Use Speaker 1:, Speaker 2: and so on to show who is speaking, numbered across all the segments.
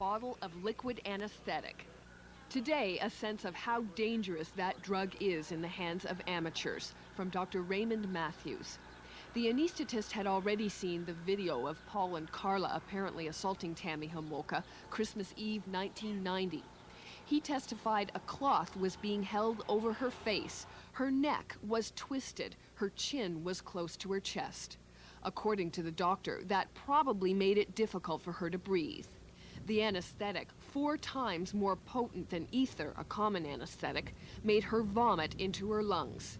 Speaker 1: bottle of liquid anesthetic. Today, a sense of how dangerous that drug is in the hands of amateurs, from Dr. Raymond Matthews. The anesthetist had already seen the video of Paul and Karla apparently assaulting Tammy Homolka Christmas Eve 1990. He testified a cloth was being held over her face, her neck was twisted, her chin was close to her chest. According to the doctor, that probably made it difficult for her to breathe. The anesthetic, 4 times more potent than ether, a common anesthetic, made her vomit into her lungs.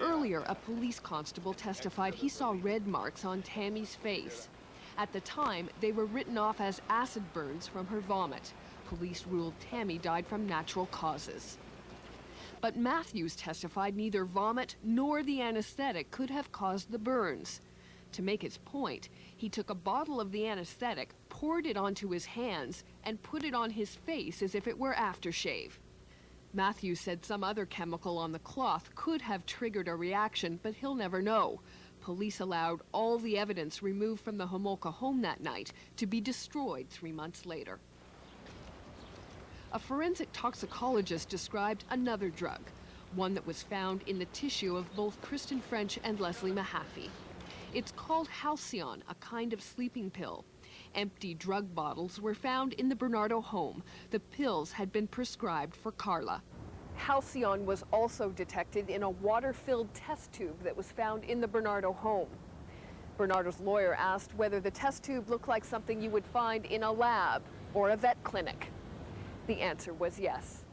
Speaker 1: Earlier, a police constable testified he saw red marks on Tammy's face. At the time, they were written off as acid burns from her vomit. Police ruled Tammy died from natural causes. But Matthews testified neither vomit nor the anesthetic could have caused the burns. To make his point, he took a bottle of the anesthetic, poured it onto his hands, and put it on his face as if it were aftershave. Matthews said some other chemical on the cloth could have triggered a reaction, but he'll never know. Police allowed all the evidence removed from the Homolka home that night to be destroyed 3 months later. A forensic toxicologist described another drug, one that was found in the tissue of both Kristen French and Leslie Mahaffy. It's called Halcyon, a kind of sleeping pill. Empty drug bottles were found in the Bernardo home. The pills had been prescribed for Karla. Halcyon was also detected in a water-filled test tube that was found in the Bernardo home. Bernardo's lawyer asked whether the test tube looked like something you would find in a lab or a vet clinic. The answer was yes.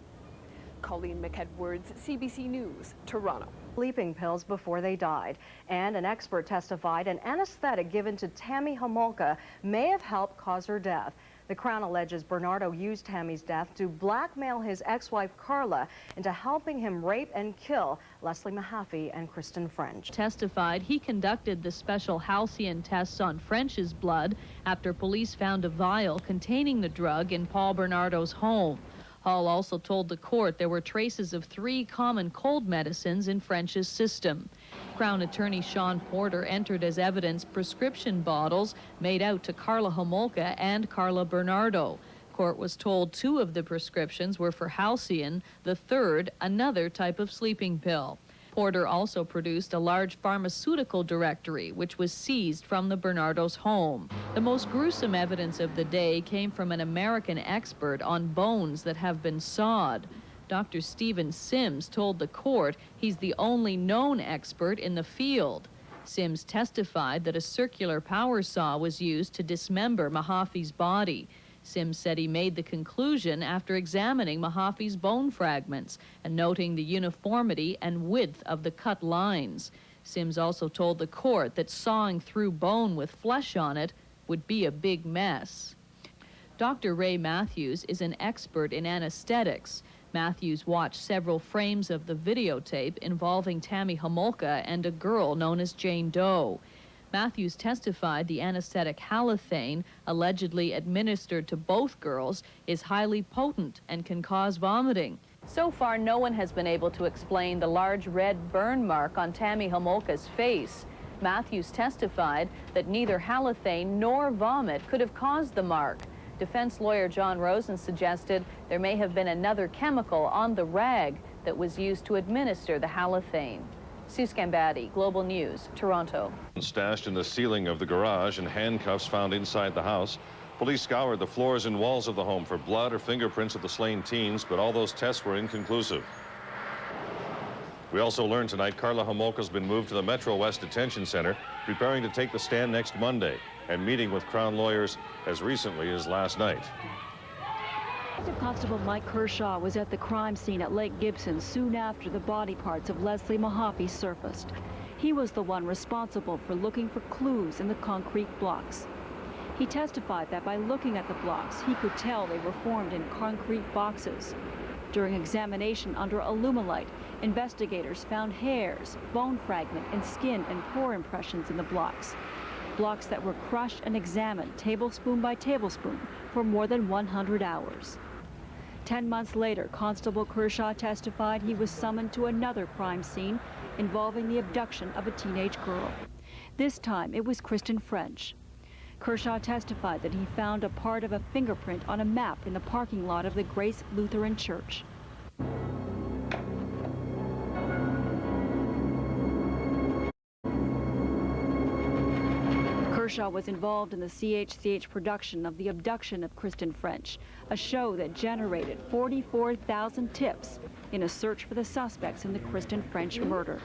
Speaker 1: Colleen McEdwards, CBC News, Toronto.
Speaker 2: Sleeping pills before they died, and an expert testified an anesthetic given to Tammy Homolka may have helped cause her death. The Crown alleges Bernardo used Tammy's death to blackmail his ex-wife Karla into helping him rape and kill Leslie Mahaffy and Kristen French.
Speaker 3: Testified he conducted the special Halcyon tests on French's blood after police found a vial containing the drug in Paul Bernardo's home. Hall also told the court there were traces of 3 common cold medicines in French's system. Crown Attorney Sean Porter entered as evidence prescription bottles made out to Karla Homolka and Karla Bernardo. Court was told 2 of the prescriptions were for Halcyon, the 3rd another type of sleeping pill. Porter also produced a large pharmaceutical directory, which was seized from the Bernardo's home. The most gruesome evidence of the day came from an American expert on bones that have been sawed. Dr. Stephen Sims told the court he's the only known expert in the field. Sims testified that a circular power saw was used to dismember Mahaffy's body. Sims said he made the conclusion after examining Mahaffy's bone fragments and noting the uniformity and width of the cut lines. Sims also told the court that sawing through bone with flesh on it would be a big mess. Dr. Ray Matthews is an expert in anesthetics. Matthews watched several frames of the videotape involving Tammy Homolka and a girl known as Jane Doe. Matthews testified the anesthetic halothane, allegedly administered to both girls, is highly potent and can cause vomiting. So far, no one has been able to explain the large red burn mark on Tammy Homolka's face. Matthews testified that neither halothane nor vomit could have caused the mark. Defense lawyer John Rosen suggested there may have been another chemical on the rag that was used to administer the halothane. Sue Scambatti, Global News, Toronto.
Speaker 4: Stashed in the ceiling of the garage and handcuffs found inside the house. Police scoured the floors and walls of the home for blood or fingerprints of the slain teens, but all those tests were inconclusive. We also learned tonight Karla Homolka's been moved to the Metro West Detention Center, preparing to take the stand next Monday, and meeting with Crown lawyers as recently as last night.
Speaker 5: Detective Constable Mike Kershaw was at the crime scene at Lake Gibson soon after the body parts of Leslie Mahaffy surfaced. He was the one responsible for looking for clues in the concrete blocks. He testified that by looking at the blocks, he could tell they were formed in concrete boxes. During examination under Alumilite, investigators found hairs, bone fragment, and skin and pore impressions in the blocks. Blocks that were crushed and examined tablespoon by tablespoon for more than 100 hours. 10 months later, Constable Kershaw testified he was summoned to another crime scene involving the abduction of a teenage girl. This time, it was Kristen French. Kershaw testified that he found a part of a fingerprint on a map in the parking lot of the Grace Lutheran Church. Kershaw was involved in the CHCH production of The Abduction of Kristen French, a show that generated 44,000 tips in a search for the suspects in the Kristen French murder.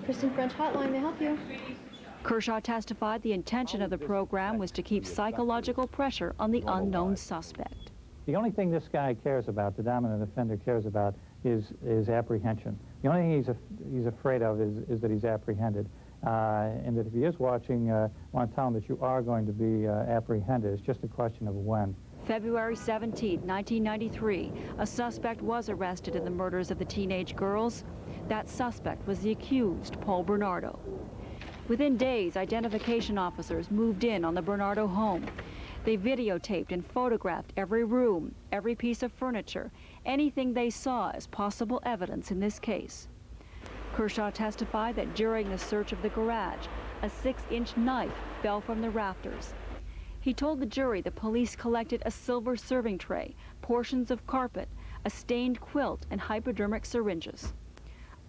Speaker 6: Kristen French hotline, may I help you?
Speaker 5: Kershaw testified the intention of the program was to keep psychological pressure on the unknown suspect.
Speaker 7: The only thing this guy cares about, the dominant offender cares about, is apprehension. The only thing he's afraid of is that he's apprehended. And that if he is watching, I want to tell him that you are going to be apprehended. It's just a question of when.
Speaker 5: February 17, 1993, a suspect was arrested in the murders of the teenage girls. That suspect was the accused, Paul Bernardo. Within days, identification officers moved in on the Bernardo home. They videotaped and photographed every room, every piece of furniture, anything they saw as possible evidence in this case. Kershaw testified that during the search of the garage, a 6-inch knife fell from the rafters. He told the jury the police collected a silver serving tray, portions of carpet, a stained quilt, and hypodermic syringes.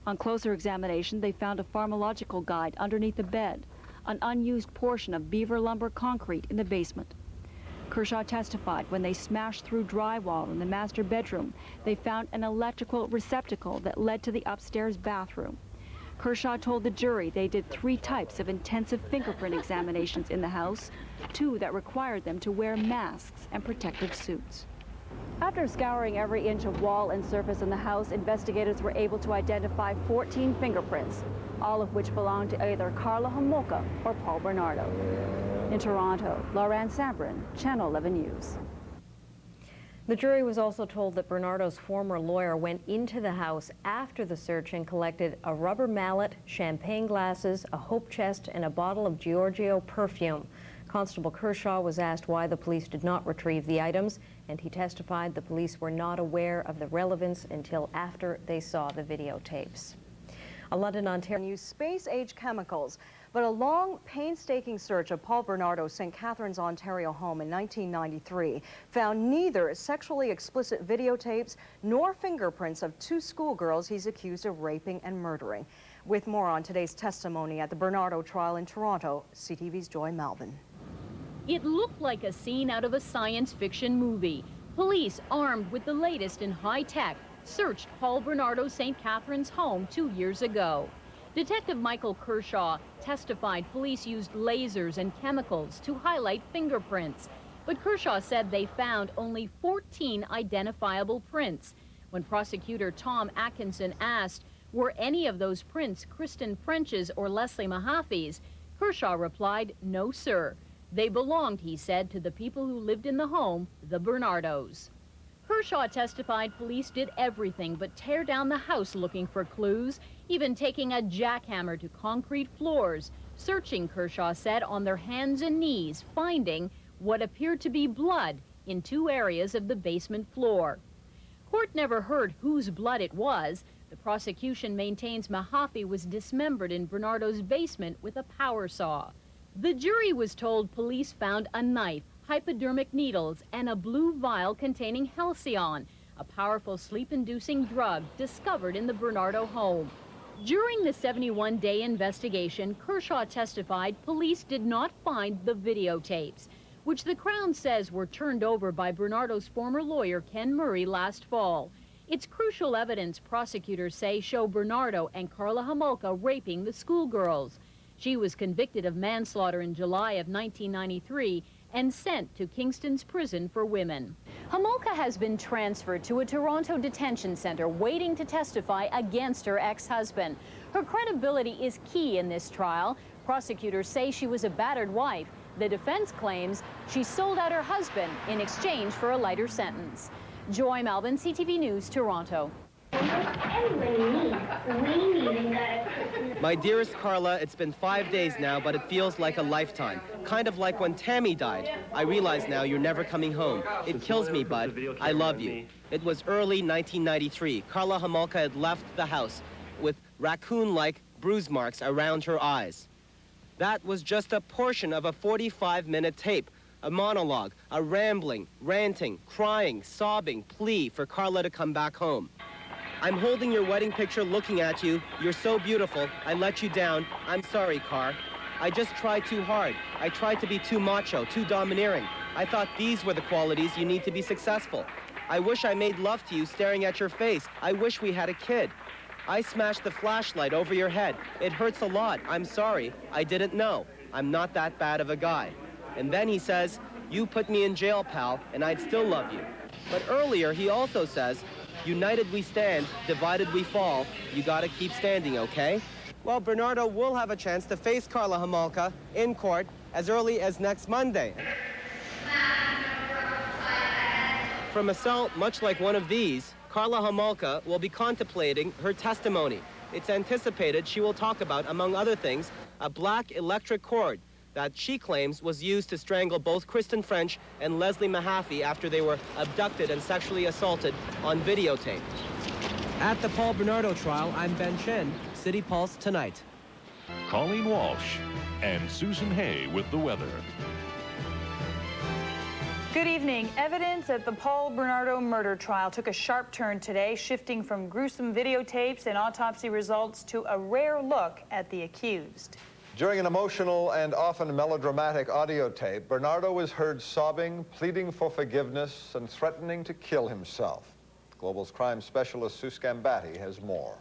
Speaker 5: On closer examination, they found a pharmacological guide underneath the bed, an unused portion of beaver lumber concrete in the basement. Kershaw testified when they smashed through drywall in the master bedroom, they found an electrical receptacle that led to the upstairs bathroom. Kershaw told the jury they did 3 types of intensive fingerprint examinations in the house, 2 that required them to wear masks and protective suits.
Speaker 2: After scouring every inch of wall and surface in the house, investigators were able to identify 14 fingerprints, all of which belonged to either Karla Homolka or Paul Bernardo. In Toronto, Lauren Sabrin, Channel 11 News.
Speaker 8: The jury was also told that Bernardo's former lawyer went into the house after the search and collected a rubber mallet, champagne glasses, a hope chest, and a bottle of Giorgio perfume. Constable Kershaw was asked why the police did not retrieve the items, and he testified the police were not aware of the relevance until after they saw the videotapes. A London, Ontario
Speaker 2: Use space-age chemicals, but a long, painstaking search of Paul Bernardo's St. Catharines, Ontario home in 1993 found neither sexually explicit videotapes nor fingerprints of 2 schoolgirls he's accused of raping and murdering. With more on today's testimony at the Bernardo trial in Toronto, CTV's Joy Malvin.
Speaker 3: It looked like a scene out of a science fiction movie. Police, armed with the latest in high tech, searched Paul Bernardo's St. Catharines home 2 years ago. Detective Michael Kershaw testified police used lasers and chemicals to highlight fingerprints. But Kershaw said they found only 14 identifiable prints. When prosecutor Tom Atkinson asked, were any of those prints Kristen French's or Leslie Mahaffy's, Kershaw replied, no, sir. They belonged, he said, to the people who lived in the home, the Bernardos. Kershaw testified police did everything but tear down the house looking for clues, even taking a jackhammer to concrete floors, searching, Kershaw said, on their hands and knees, finding what appeared to be blood in 2 areas of the basement floor. Court never heard whose blood it was. The prosecution maintains Mahaffy was dismembered in Bernardo's basement with a power saw. The jury was told police found a knife, hypodermic needles, and a blue vial containing Halcyon, a powerful sleep-inducing drug discovered in the Bernardo home. During the 71-day investigation, Kershaw testified police did not find the videotapes, which the Crown says were turned over by Bernardo's former lawyer Ken Murray last fall. It's crucial evidence, prosecutors say, show Bernardo and Karla Homolka raping the schoolgirls. She was convicted of manslaughter in July of 1993 and sent to Kingston's prison for women. Homolka has been transferred to a Toronto detention center waiting to testify against her ex-husband. Her credibility is key in this trial. Prosecutors say she was a battered wife. The defense claims she sold out her husband in exchange for a lighter sentence. Joy Malvin, CTV News, Toronto.
Speaker 9: My dearest Karla, it's been 5 days now, but it feels like a lifetime. Kind of like when Tammy died. I realize now you're never coming home. It kills me, bud. I love you. It was early 1993. Karla Homolka had left the house with raccoon-like bruise marks around her eyes. That was just a portion of a 45-minute tape, a monologue, a rambling, ranting, crying, sobbing plea for Karla to come back home. I'm holding your wedding picture looking at you. You're so beautiful. I let you down. I'm sorry, Kar. I just tried too hard. I tried to be too macho, too domineering. I thought these were the qualities you need to be successful. I wish I made love to you staring at your face. I wish we had a kid. I smashed the flashlight over your head. It hurts a lot. I'm sorry. I didn't know. I'm not that bad of a guy. And then he says, you put me in jail, pal, and I'd still love you. But earlier he also says, united we stand, divided we fall. You gotta keep standing, okay? Well, Bernardo will have a chance to face Karla Homolka in court as early as next Monday. From a cell much like one of these, Karla Homolka will be contemplating her testimony. It's anticipated she will talk about, among other things, a black electric cord that she claims was used to strangle both Kristen French and Leslie Mahaffy after they were abducted and sexually assaulted on videotape. At the Paul Bernardo trial, I'm Ben Chen, City Pulse Tonight.
Speaker 10: Colleen Walsh and Susan Hay with the weather.
Speaker 11: Good evening. Evidence at the Paul Bernardo murder trial took a sharp turn today, shifting from gruesome videotapes and autopsy results to a rare look at the accused.
Speaker 12: During an emotional and often melodramatic audio tape, Bernardo was heard sobbing, pleading for forgiveness, and threatening to kill himself. Global's crime specialist Sue Scambatti has more.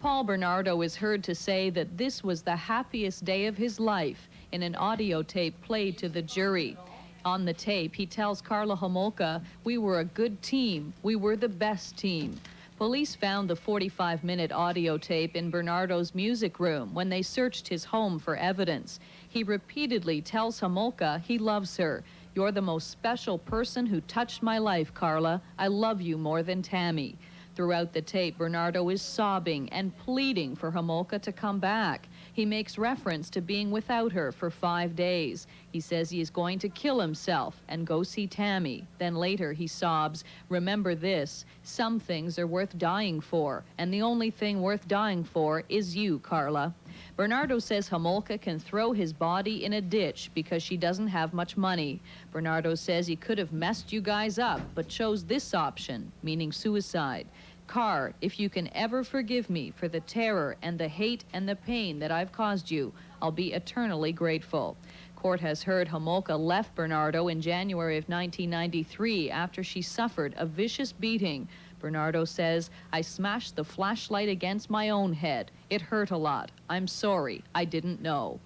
Speaker 3: Paul Bernardo is heard to say that this was the happiest day of his life in an audio tape played to the jury. On the tape, he tells Karla Homolka, "We were a good team. We were the best team." Police found the 45-minute audio tape in Bernardo's music room when they searched his home for evidence. He repeatedly tells Homolka he loves her. "You're the most special person who touched my life, Karla. I love you more than Tammy." Throughout the tape, Bernardo is sobbing and pleading for Homolka to come back. He makes reference to being without her for 5 days. He says he is going to kill himself and go see Tammy. Then later he sobs, "Remember this, some things are worth dying for, and the only thing worth dying for is you, Karla." Bernardo says Homolka can throw his body in a ditch because she doesn't have much money. Bernardo says he could have messed you guys up, but chose this option, meaning suicide. "Kar, if you can ever forgive me for the terror and the hate and the pain that I've caused you, I'll be eternally grateful." Court has heard Homolka left Bernardo in January of 1993 after she suffered a vicious beating. Bernardo says, "I smashed the flashlight against my own head. It hurt a lot. I'm sorry. I didn't know."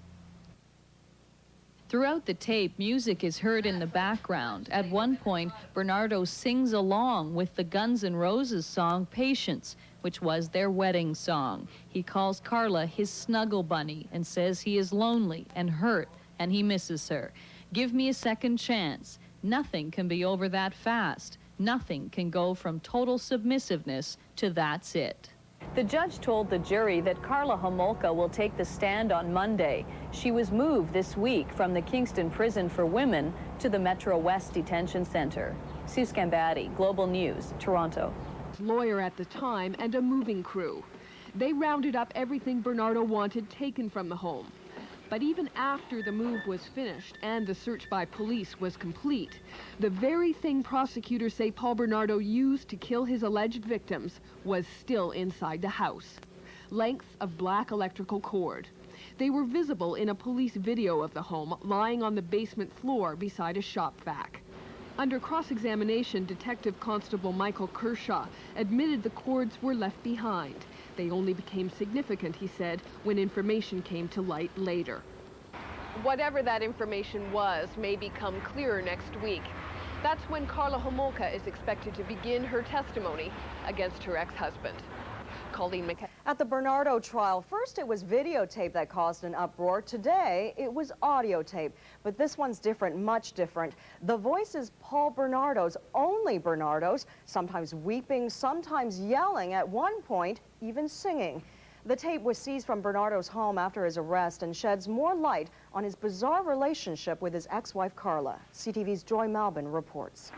Speaker 3: Throughout the tape, music is heard in the background. At one point, Bernardo sings along with the Guns N' Roses song Patience, which was their wedding song. He calls Karla his snuggle bunny and says he is lonely and hurt and he misses her. "Give me a second chance. Nothing can be over that fast. Nothing can go from total submissiveness to that's it." The judge told the jury that Karla Homolka will take the stand on Monday. She was moved this week from the Kingston Prison for Women to the Metro West Detention Center. Sue Scambatti, Global News, Toronto.
Speaker 1: Lawyer at the time and a moving crew. They rounded up everything Bernardo wanted taken from the home. But even after the move was finished and the search by police was complete, the very thing prosecutors say Paul Bernardo used to kill his alleged victims was still inside the house. Lengths of black electrical cord. They were visible in a police video of the home lying on the basement floor beside a shop vac. Under cross-examination, Detective Constable Michael Kershaw admitted the cords were left behind. They only became significant, he said, when information came to light later. Whatever that information was may become clearer next week. That's when Karla Homolka is expected to begin her testimony against her ex-husband. Colleen McKay.
Speaker 2: At the Bernardo trial, first it was videotape that caused an uproar. Today, it was audio tape. But this one's different, much different. The voice is Paul Bernardo's, only Bernardo's, sometimes weeping, sometimes yelling, at one point, even singing. The tape was seized from Bernardo's home after his arrest and sheds more light on his bizarre relationship with his ex-wife, Karla. CTV's Joy Malbin reports.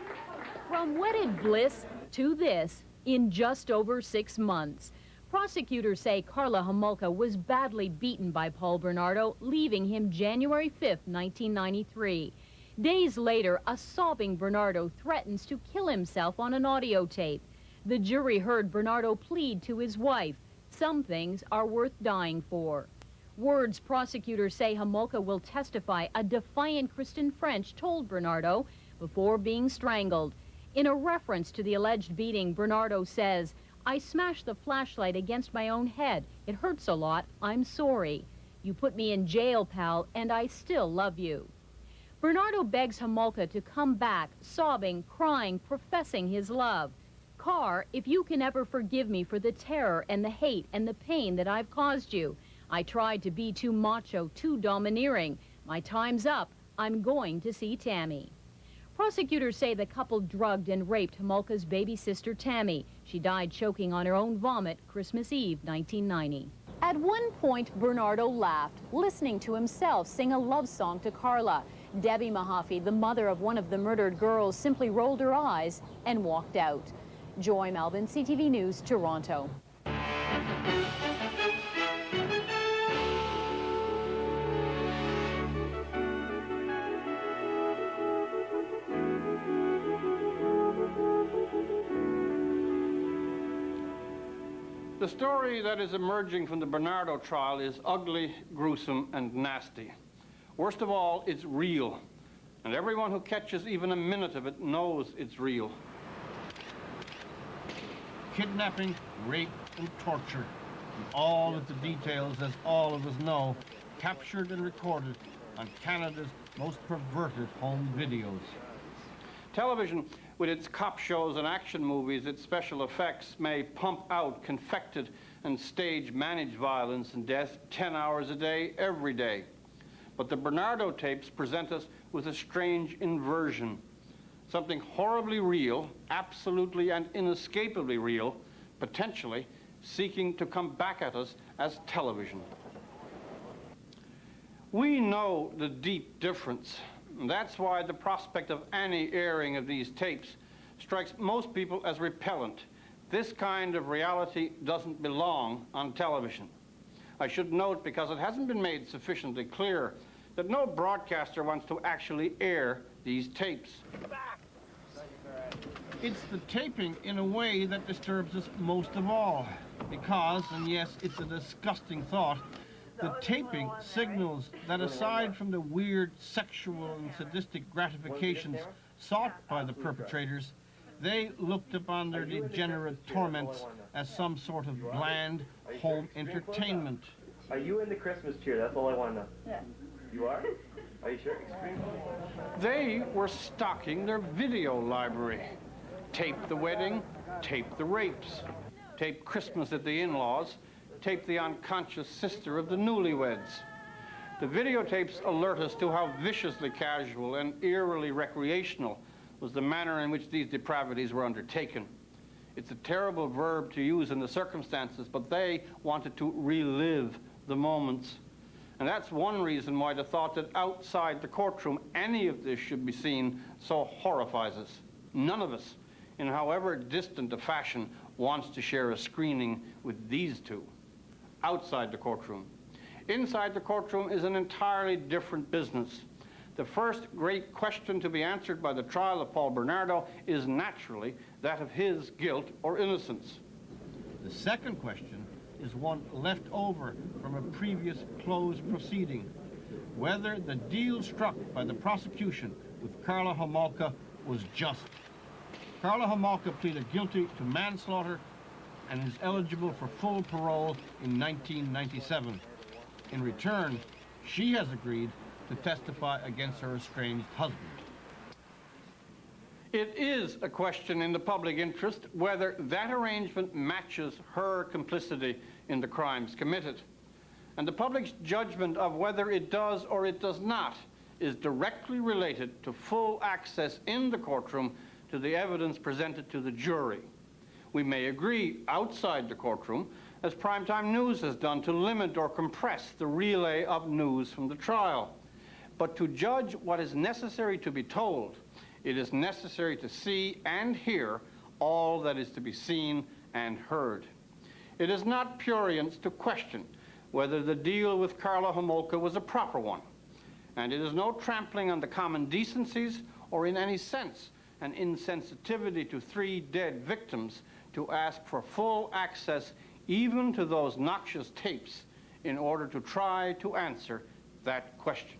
Speaker 13: From wedded bliss to this in just over 6 months.
Speaker 3: Prosecutors say Karla Homolka was badly beaten by Paul Bernardo, leaving him January 5, 1993. Days later, a sobbing Bernardo threatens to kill himself on an audio tape. The jury heard Bernardo plead to his wife, "Some things are worth dying for." Words prosecutors say Homolka will testify a defiant Kristen French told Bernardo before being strangled. In a reference to the alleged beating, Bernardo says, "I smashed the flashlight against my own head. It hurts a lot. I'm sorry. You put me in jail, pal, and I still love you." Bernardo begs Homolka to come back, sobbing, crying, professing his love. "Carr, if you can ever forgive me for the terror and the hate and the pain that I've caused you. I tried to be too macho, too domineering. My time's up. I'm going to see Tammy." Prosecutors say the couple drugged and raped Homolka's baby sister, Tammy. She died choking on her own vomit Christmas Eve, 1990. At one point, Bernardo laughed, listening to himself sing a love song to Karla. Debbie Mahaffy, the mother of one of the murdered girls, simply rolled her eyes and walked out. Joy Melvin, CTV News, Toronto.
Speaker 13: The story that is emerging from the Bernardo trial is ugly, gruesome, and nasty. Worst of all, it's real. And everyone who catches even a minute of it knows it's real.
Speaker 14: Kidnapping, rape, and torture, and all of the details, as all of us know, captured and recorded on Canada's most perverted home videos.
Speaker 13: Television, with its cop shows and action movies, its special effects, may pump out confected and stage-managed violence and death 10 hours a day, every day. But the Bernardo tapes present us with a strange inversion. Something horribly real, absolutely and inescapably real, potentially seeking to come back at us as television. We know the deep difference. That's why the prospect of any airing of these tapes strikes most people as repellent. This kind of reality doesn't belong on television. I should note, because it hasn't been made sufficiently clear, that no broadcaster wants to actually air these tapes.
Speaker 14: It's the taping, in a way, that disturbs us most of all. Because, and yes, it's a disgusting thought, the taping signals that aside from the weird sexual and sadistic gratifications sought by the perpetrators, they looked upon their degenerate torments as some sort of bland home entertainment.
Speaker 15: Are you in the Christmas cheer? That's all I want to know. Yeah. You are? Are you sure?
Speaker 13: They were stocking their video library. Tape the wedding, tape the rapes, tape Christmas at the in-laws, tape the unconscious sister of the newlyweds. The videotapes alert us to how viciously casual and eerily recreational was the manner in which these depravities were undertaken. It's a terrible verb to use in the circumstances, but they wanted to relive the moments. And that's one reason why the thought that outside the courtroom any of this should be seen so horrifies us. None of us, in however distant a fashion, wants to share a screening with these two. Outside the courtroom. Inside the courtroom is an entirely different business. The first great question to be answered by the trial of Paul Bernardo is naturally that of his guilt or innocence.
Speaker 14: The second question is one left over from a previous closed proceeding, whether the deal struck by the prosecution with Karla Homolka was just. Karla Homolka pleaded guilty to manslaughter and is eligible for full parole in 1997. In return, she has agreed to testify against her estranged husband.
Speaker 13: It is a question in the public interest whether that arrangement matches her complicity in the crimes committed. And the public's judgment of whether it does or it does not is directly related to full access in the courtroom to the evidence presented to the jury. We may agree outside the courtroom, as primetime news has done, to limit or compress the relay of news from the trial. But to judge what is necessary to be told, it is necessary to see and hear all that is to be seen and heard. It is not prurience to question whether the deal with Karla Homolka was a proper one, and it is no trampling on the common decencies or in any sense an insensitivity to 3 dead victims to ask for full access even to those noxious tapes in order to try to answer that question.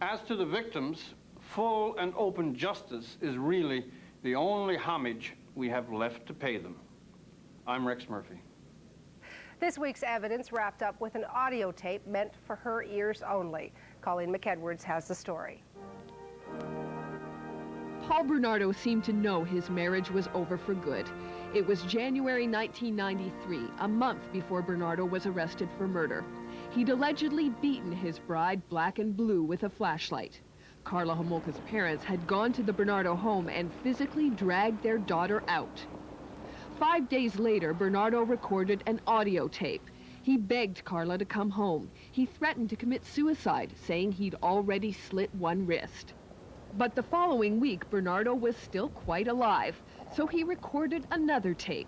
Speaker 13: As to the victims, full and open justice is really the only homage we have left to pay them. I'm Rex Murphy.
Speaker 16: This week's evidence wrapped up with an audio tape meant for her ears only. Colleen McEdwards has the story.
Speaker 1: Paul Bernardo seemed to know his marriage was over for good. It was January 1993, a month before Bernardo was arrested for murder. He'd allegedly beaten his bride black and blue with a flashlight. Karla Homolka's parents had gone to the Bernardo home and physically dragged their daughter out. 5 days later, Bernardo recorded an audio tape. He begged Karla to come home. He threatened to commit suicide, saying he'd already slit one wrist. But the following week, Bernardo was still quite alive, so he recorded another tape.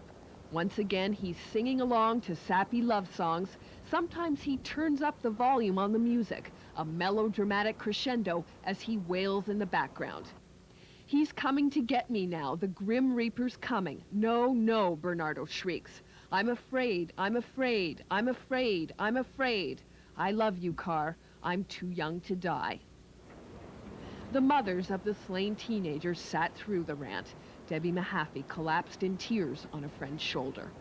Speaker 1: Once again, he's singing along to sappy love songs. Sometimes he turns up the volume on the music, a melodramatic crescendo as he wails in the background. He's coming to get me now. The Grim Reaper's coming. No, no, Bernardo shrieks. I'm afraid, I'm afraid, I'm afraid, I'm afraid. I love you, Car. I'm too young to die. The mothers of the slain teenagers sat through the rant. Debbie Mahaffy collapsed in tears on a friend's shoulder.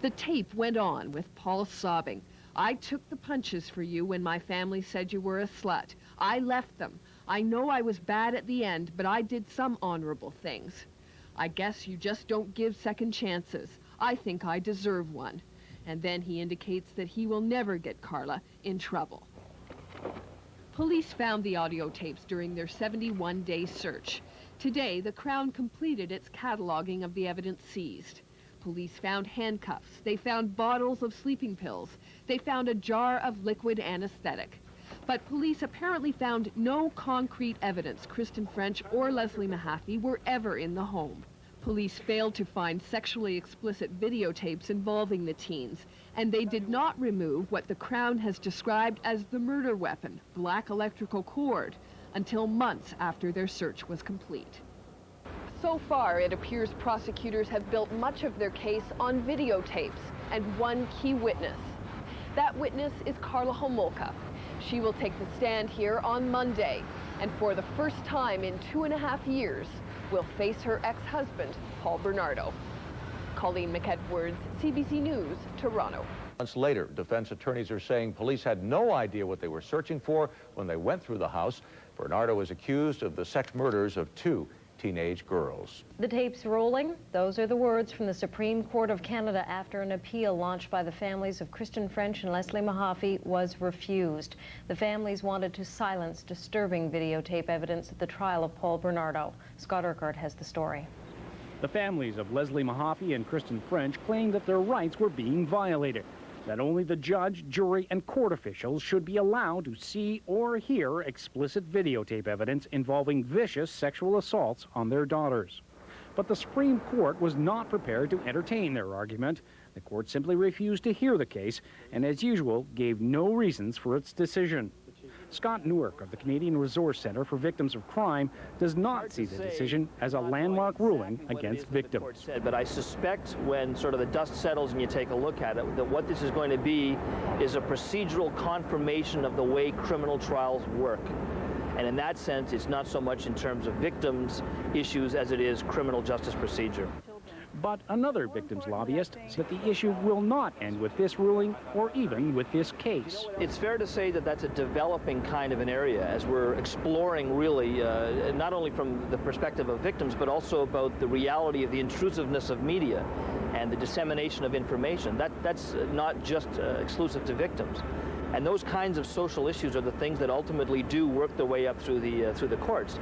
Speaker 1: The tape went on with Paul sobbing. I took the punches for you when my family said you were a slut. I left them. I know I was bad at the end, but I did some honorable things. I guess you just don't give second chances. I think I deserve one. And then he indicates that he will never get Karla in trouble. Police found the audio tapes during their 71-day search. Today, the Crown completed its cataloging of the evidence seized. Police found handcuffs. They found bottles of sleeping pills. They found a jar of liquid anesthetic. But police apparently found no concrete evidence Kristen French or Leslie Mahaffy were ever in the home. Police failed to find sexually explicit videotapes involving the teens, and they did not remove what the Crown has described as the murder weapon, black electrical cord, until months after their search was complete. So far, it appears prosecutors have built much of their case on videotapes and one key witness. That witness is Karla Homolka. She will take the stand here on Monday, and for the first time in 2.5 years, will face her ex-husband, Paul Bernardo. Colleen McEdwards, CBC News, Toronto.
Speaker 17: Months later, defense attorneys are saying police had no idea what they were searching for when they went through the house. Bernardo is accused of the sex murders of 2 teenage girls.
Speaker 8: The tape's rolling. Those are the words from the Supreme Court of Canada after an appeal launched by the families of Kristen French and Leslie Mahaffy was refused. The families wanted to silence disturbing videotape evidence at the trial of Paul Bernardo. Scott Urquhart has the story.
Speaker 18: The families of Leslie Mahaffy and Kristen French claimed that their rights were being violated, that only the judge, jury, and court officials should be allowed to see or hear explicit videotape evidence involving vicious sexual assaults on their daughters. But the Supreme Court was not prepared to entertain their argument. The court simply refused to hear the case and, as usual, gave no reasons for its decision. Scott Newark of the Canadian Resource Centre for Victims of Crime does not see the decision as a landmark ruling against victims.
Speaker 19: But I suspect when sort of the dust settles and you take a look at it, that what this is going to be is a procedural confirmation of the way criminal trials work. And in that sense, it's not so much in terms of victims' issues as it is criminal justice procedure.
Speaker 18: But another victims lobbyist said the issue will not end with this ruling or even with this case.
Speaker 19: It's fair to say that that's a developing kind of an area as we're exploring really not only from the perspective of victims but also about the reality of the intrusiveness of media and the dissemination of information. That's not just exclusive to victims. And those kinds of social issues are the things that ultimately do work their way up through the courts.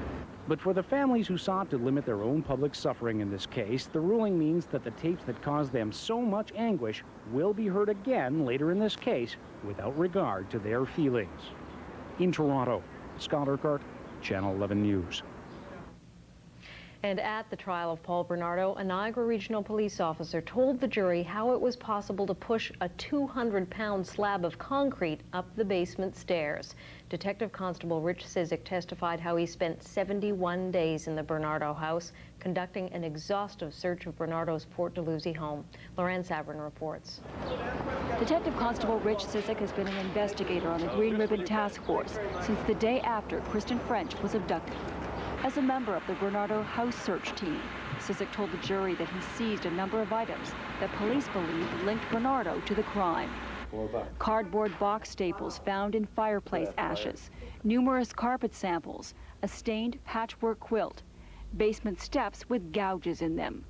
Speaker 18: But for the families who sought to limit their own public suffering in this case, the ruling means that the tapes that caused them so much anguish will be heard again later in this case without regard to their feelings. In Toronto, Scott Urquhart, Channel 11 News.
Speaker 8: And at the trial of Paul Bernardo, a Niagara Regional Police officer told the jury how it was possible to push a 200-pound slab of concrete up the basement stairs. Detective Constable Rich Cizik testified how he spent 71 days in the Bernardo house, conducting an exhaustive search of Bernardo's Port Dalhousie home. Lauren Sabrin reports.
Speaker 5: Detective Constable Rich Cizik has been an investigator on the Green Ribbon Task Force since the day after Kristen French was abducted. As a member of the Bernardo house search team, Cizik told the jury that he seized a number of items that police believed linked Bernardo to the crime. Cardboard box staples found in fireplace ashes, numerous carpet samples, a stained patchwork quilt, basement steps with gouges in them.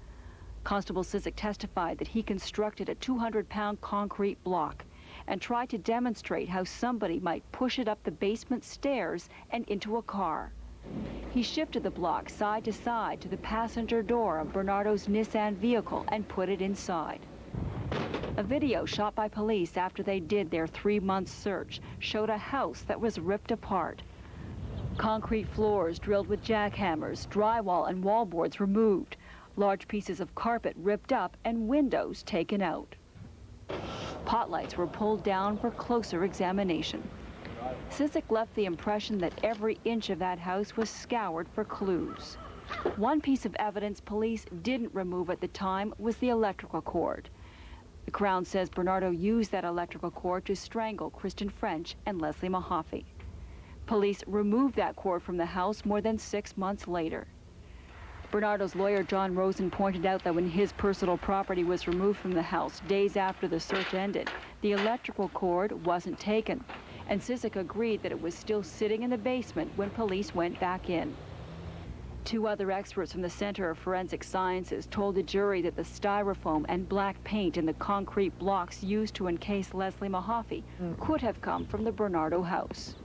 Speaker 5: Constable Cizik testified that he constructed a 200-pound concrete block and tried to demonstrate how somebody might push it up the basement stairs and into a car. He shifted the block side to side to the passenger door of Bernardo's Nissan vehicle and put it inside. A video shot by police after they did their 3-month search showed a house that was ripped apart. Concrete floors drilled with jackhammers, drywall and wallboards removed, large pieces of carpet ripped up and windows taken out. Pot lights were pulled down for closer examination. Cizik left the impression that every inch of that house was scoured for clues. One piece of evidence police didn't remove at the time was the electrical cord. The Crown says Bernardo used that electrical cord to strangle Kristen French and Leslie Mahaffy. Police removed that cord from the house more than 6 months later. Bernardo's lawyer, John Rosen, pointed out that when his personal property was removed from the house days after the search ended, the electrical cord wasn't taken, and Cizik agreed that it was still sitting in the basement when police went back in. 2 other experts from the Center of Forensic Sciences told the jury that the styrofoam and black paint in the concrete blocks used to encase Leslie Mahaffy could have come from the Bernardo house.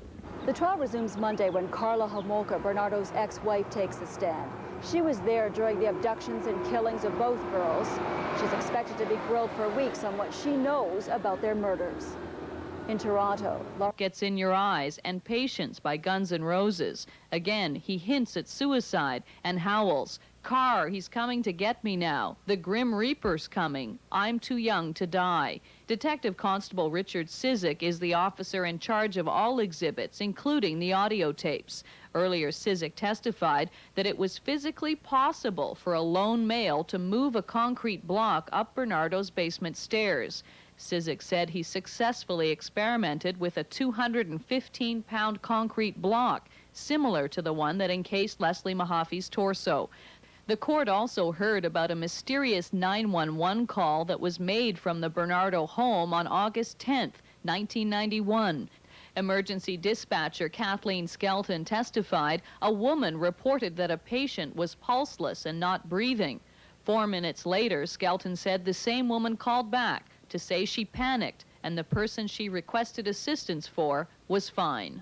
Speaker 5: The trial resumes Monday when Karla Homolka, Bernardo's ex-wife, takes the stand. She was there during the abductions and killings of both girls. She's expected to be grilled for weeks on what she knows about their murders. In Toronto,
Speaker 3: Gets in Your Eyes and Patience by Guns N' Roses. Again, he hints at suicide and howls, "Car, he's coming to get me now. The Grim Reaper's coming. I'm too young to die." Detective Constable Richard Cizik is the officer in charge of all exhibits, including the audio tapes. Earlier, Cizik testified that it was physically possible for a lone male to move a concrete block up Bernardo's basement stairs. Cizik said he successfully experimented with a 215-pound concrete block, similar to the one that encased Leslie Mahaffy's torso. The court also heard about a mysterious 911 call that was made from the Bernardo home on August 10th, 1991. Emergency dispatcher Kathleen Skelton testified a woman reported that a patient was pulseless and not breathing. 4 minutes later, Skelton said the same woman called back to say she panicked and the person she requested assistance for was fine.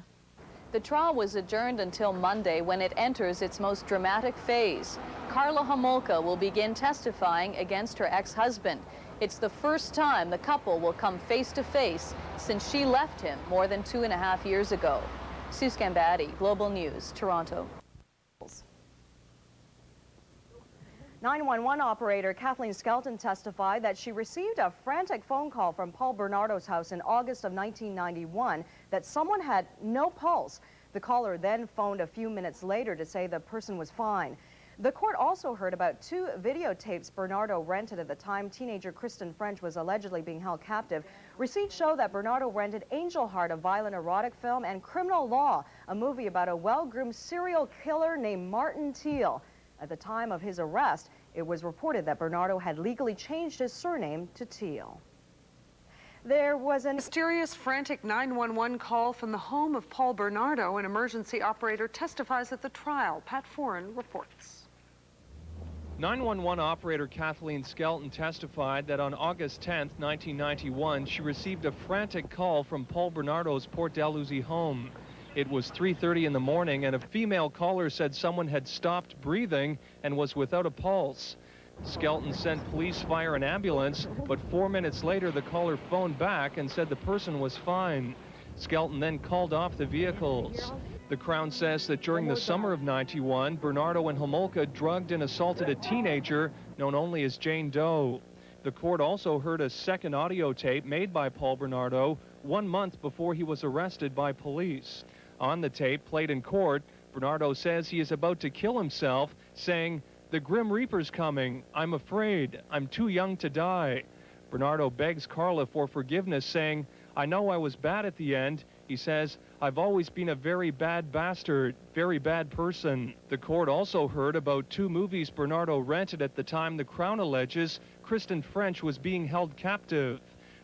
Speaker 3: The trial was adjourned until Monday when it enters its most dramatic phase. Karla Homolka will begin testifying against her ex-husband. It's the first time the couple will come face to face since she left him more than 2.5 years ago. Sue Scambatti, Global News, Toronto.
Speaker 2: 911 operator Kathleen Skelton testified that she received a frantic phone call from Paul Bernardo's house in August of 1991 that someone had no pulse. The caller then phoned a few minutes later to say the person was fine. The court also heard about 2 videotapes Bernardo rented at the time teenager Kristen French was allegedly being held captive. Receipts show that Bernardo rented Angel Heart, a violent erotic film, and Criminal Law, a movie about a well-groomed serial killer named Martin Teal. At the time of his arrest, it was reported that Bernardo had legally changed his surname to Teal. There was a
Speaker 16: mysterious, frantic 911 call from the home of Paul Bernardo. An emergency operator testifies at the trial. Pat Foran reports.
Speaker 20: 911 operator Kathleen Skelton testified that on August 10th, 1991, she received a frantic call from Paul Bernardo's Port Dalhousie home. It was 3:30 in the morning, and a female caller said someone had stopped breathing and was without a pulse. Skelton sent police, fire, and ambulance, but 4 minutes later, the caller phoned back and said the person was fine. Skelton then called off the vehicles. The Crown says that during the summer of '91, Bernardo and Homolka drugged and assaulted a teenager known only as Jane Doe. The court also heard a second audio tape made by Paul Bernardo 1 month before he was arrested by police. On the tape, played in court, Bernardo says he is about to kill himself, saying, "The Grim Reaper's coming. I'm afraid. I'm too young to die." Bernardo begs Karla for forgiveness, saying, "I know I was bad at the end." He says, "I've always been a very bad bastard, very bad person." The court also heard about 2 movies Bernardo rented at the time the Crown alleges Kristen French was being held captive.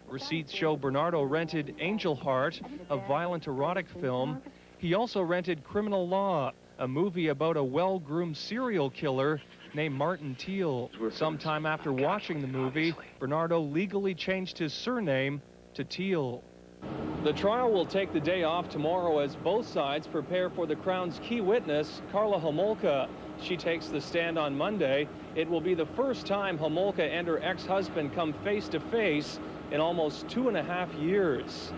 Speaker 20: Receipts show Bernardo rented Angel Heart, a violent erotic film. He also rented Criminal Law, a movie about a well-groomed serial killer named Martin Teal. Sometime after watching the movie, Bernardo legally changed his surname to Teal. The trial will take the day off tomorrow as both sides prepare for the Crown's key witness, Karla Homolka. She takes the stand on Monday. It will be the first time Homolka and her ex-husband come face-to-face in almost 2.5 years.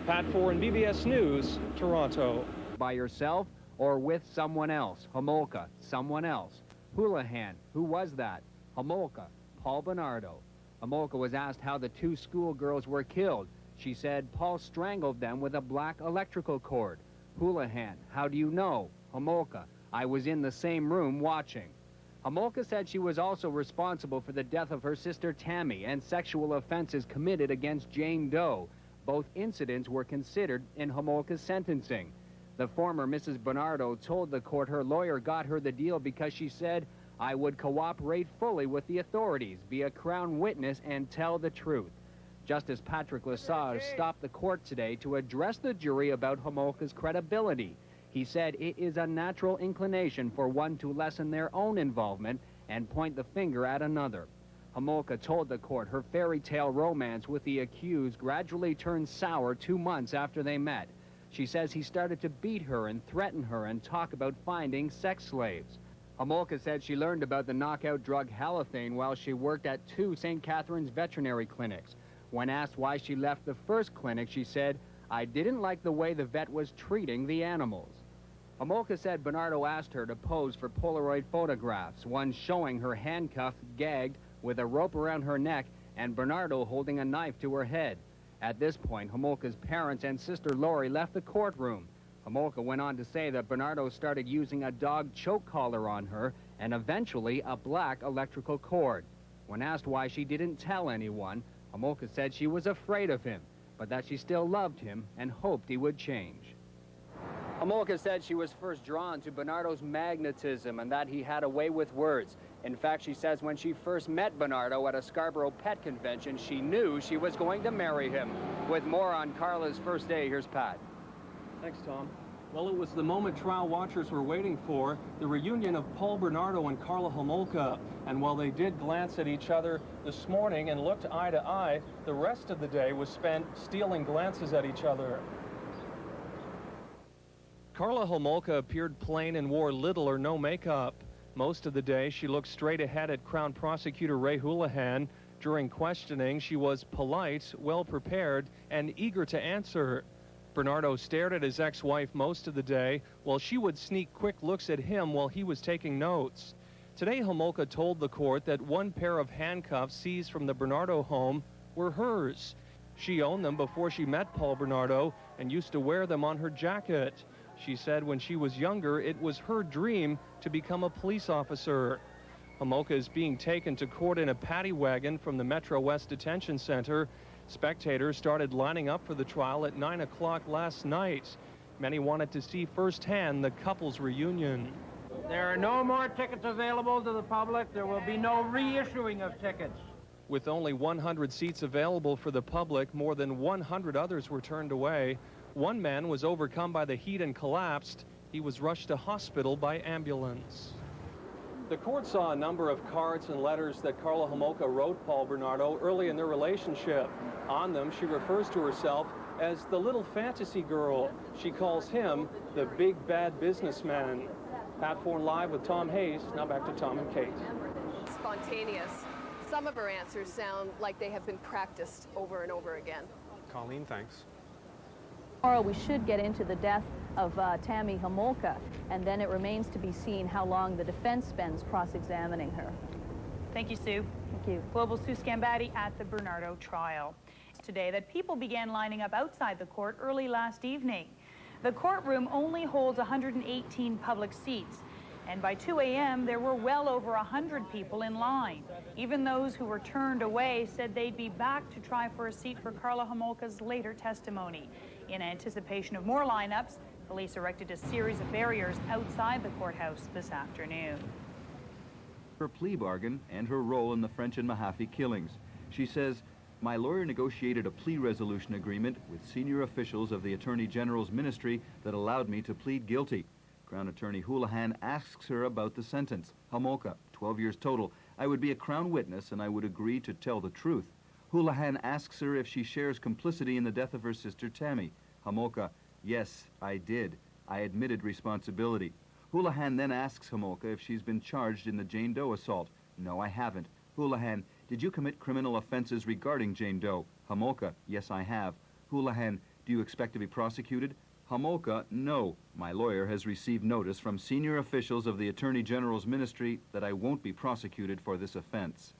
Speaker 20: Pat Foran, BBS News, Toronto.
Speaker 21: By yourself or with someone else? Homolka, someone else. Houlihan, who was that? Homolka, Paul Bernardo. Homolka was asked how the 2 schoolgirls were killed. She said Paul strangled them with a black electrical cord. Houlihan, how do you know? Homolka, I was in the same room watching. Homolka said she was also responsible for the death of her sister Tammy and sexual offenses committed against Jane Doe. Both incidents were considered in Homolka's sentencing. The former Mrs. Bernardo told the court her lawyer got her the deal because she said, "I would cooperate fully with the authorities, be a Crown witness, and tell the truth." Justice Patrick Lesage stopped the court today to address the jury about Homolka's credibility. He said it is a natural inclination for one to lessen their own involvement and point the finger at another. Homolka told the court her fairy tale romance with the accused gradually turned sour 2 months after they met. She says he started to beat her and threaten her and talk about finding sex slaves. Homolka said she learned about the knockout drug halothane while she worked at 2 St. Catharines veterinary clinics. When asked why she left the first clinic, she said, "I didn't like the way the vet was treating the animals." Homolka said Bernardo asked her to pose for Polaroid photographs, one showing her handcuffed, gagged, with a rope around her neck, and Bernardo holding a knife to her head. At this point, Homolka's parents and sister Lori left the courtroom. Homolka went on to say that Bernardo started using a dog choke collar on her and eventually a black electrical cord. When asked why she didn't tell anyone, Homolka said she was afraid of him, but that she still loved him and hoped he would change. Homolka said she was first drawn to Bernardo's magnetism and that he had a way with words. In fact, she says when she first met Bernardo at a Scarborough pet convention, she knew she was going to marry him. With more on Karla's first day, here's Pat.
Speaker 20: Thanks, Tom. Well, it was the moment trial watchers were waiting for, the reunion of Paul Bernardo and Karla Homolka. And while they did glance at each other this morning and looked eye to eye, the rest of the day was spent stealing glances at each other. Karla Homolka appeared plain and wore little or no makeup. Most of the day, she looked straight ahead at Crown Prosecutor Ray Houlihan. During questioning, she was polite, well-prepared, and eager to answer. Bernardo stared at his ex-wife most of the day, while she would sneak quick looks at him while he was taking notes. Today, Homolka told the court that 1 pair of handcuffs seized from the Bernardo home were hers. She owned them before she met Paul Bernardo and used to wear them on her jacket. She said when she was younger, it was her dream to become a police officer. Homolka is being taken to court in a paddy wagon from the Metro West Detention Center. Spectators started lining up for the trial at 9 o'clock last night. Many wanted to see firsthand the couple's reunion.
Speaker 22: There are no more tickets available to the public. There will be no reissuing of tickets.
Speaker 20: With only 100 seats available for the public, more than 100 others were turned away. One man was overcome by the heat and collapsed. He was rushed to hospital by ambulance. The court saw a number of cards and letters that Karla Homolka wrote Paul Bernardo early in their relationship. On them, she refers to herself as the little fantasy girl. She calls him the big bad businessman. Pat Foran live with Tom Hayes. Now back to Tom and Kate.
Speaker 1: Spontaneous. Some of her answers sound like they have been practiced over and over again.
Speaker 23: Colleen, thanks.
Speaker 3: Tomorrow we should get into the death of Tammy Homolka, and then it remains to be seen how long the defense spends cross-examining her.
Speaker 11: Thank you, Sue.
Speaker 3: Thank you.
Speaker 11: Global Sue Scambatti at the Bernardo trial. Today that people began lining up outside the court early last evening. The courtroom only holds 118 public seats, and by 2 a.m. there were well over 100 people in line. Even those who were turned away said they'd be back to try for a seat for Karla Homolka's later testimony. In anticipation of more lineups, police erected a series of barriers outside the courthouse this afternoon.
Speaker 4: Her plea bargain and her role in the French and Mahaffy killings. She says, "My lawyer negotiated a plea resolution agreement with senior officials of the Attorney General's ministry that allowed me to plead guilty." Crown Attorney Houlihan asks her about the sentence. Homolka, 12 years total. "I would be a Crown witness and I would agree to tell the truth." Houlihan asks her if she shares complicity in the death of her sister Tammy. Homolka, "Yes, I did. I admitted responsibility." Houlihan then asks Homolka if she's been charged in the Jane Doe assault. "No, I haven't." Houlihan, "Did you commit criminal offenses regarding Jane Doe?" Homolka, "Yes, I have." Houlihan, "Do you expect to be prosecuted?" Homolka, "No. My lawyer has received notice from senior officials of the Attorney General's ministry that I won't be prosecuted for this offense."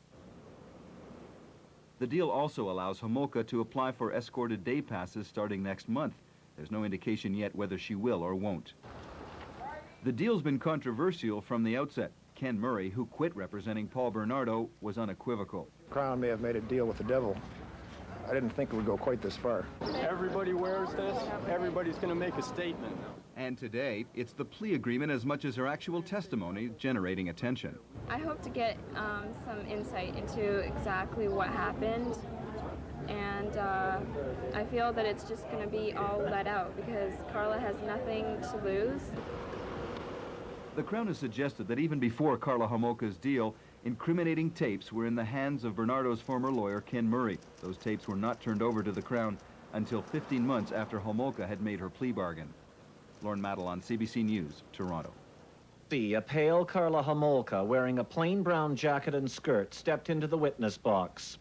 Speaker 4: The deal also allows Homolka to apply for escorted day passes starting next month. There's no indication yet whether she will or won't. The deal's been controversial from the outset. Ken Murray, who quit representing Paul Bernardo, was unequivocal.
Speaker 6: Crown may have made a deal with the devil. I didn't think it would go quite this far.
Speaker 23: Everybody wears this. Everybody's going to make a statement.
Speaker 4: And today, it's the plea agreement as much as her actual testimony generating attention.
Speaker 24: I hope to get some insight into exactly what happened, and I feel that it's just going to be all let out because Karla has nothing to lose.
Speaker 4: The Crown has suggested that even before Karla Homolka's deal, incriminating tapes were in the hands of Bernardo's former lawyer, Ken Murray. Those tapes were not turned over to the Crown until 15 months after Homolka had made her plea bargain. Lorne Madelon, CBC News, Toronto.
Speaker 25: A pale Karla Homolka wearing a plain brown jacket and skirt stepped into the witness box.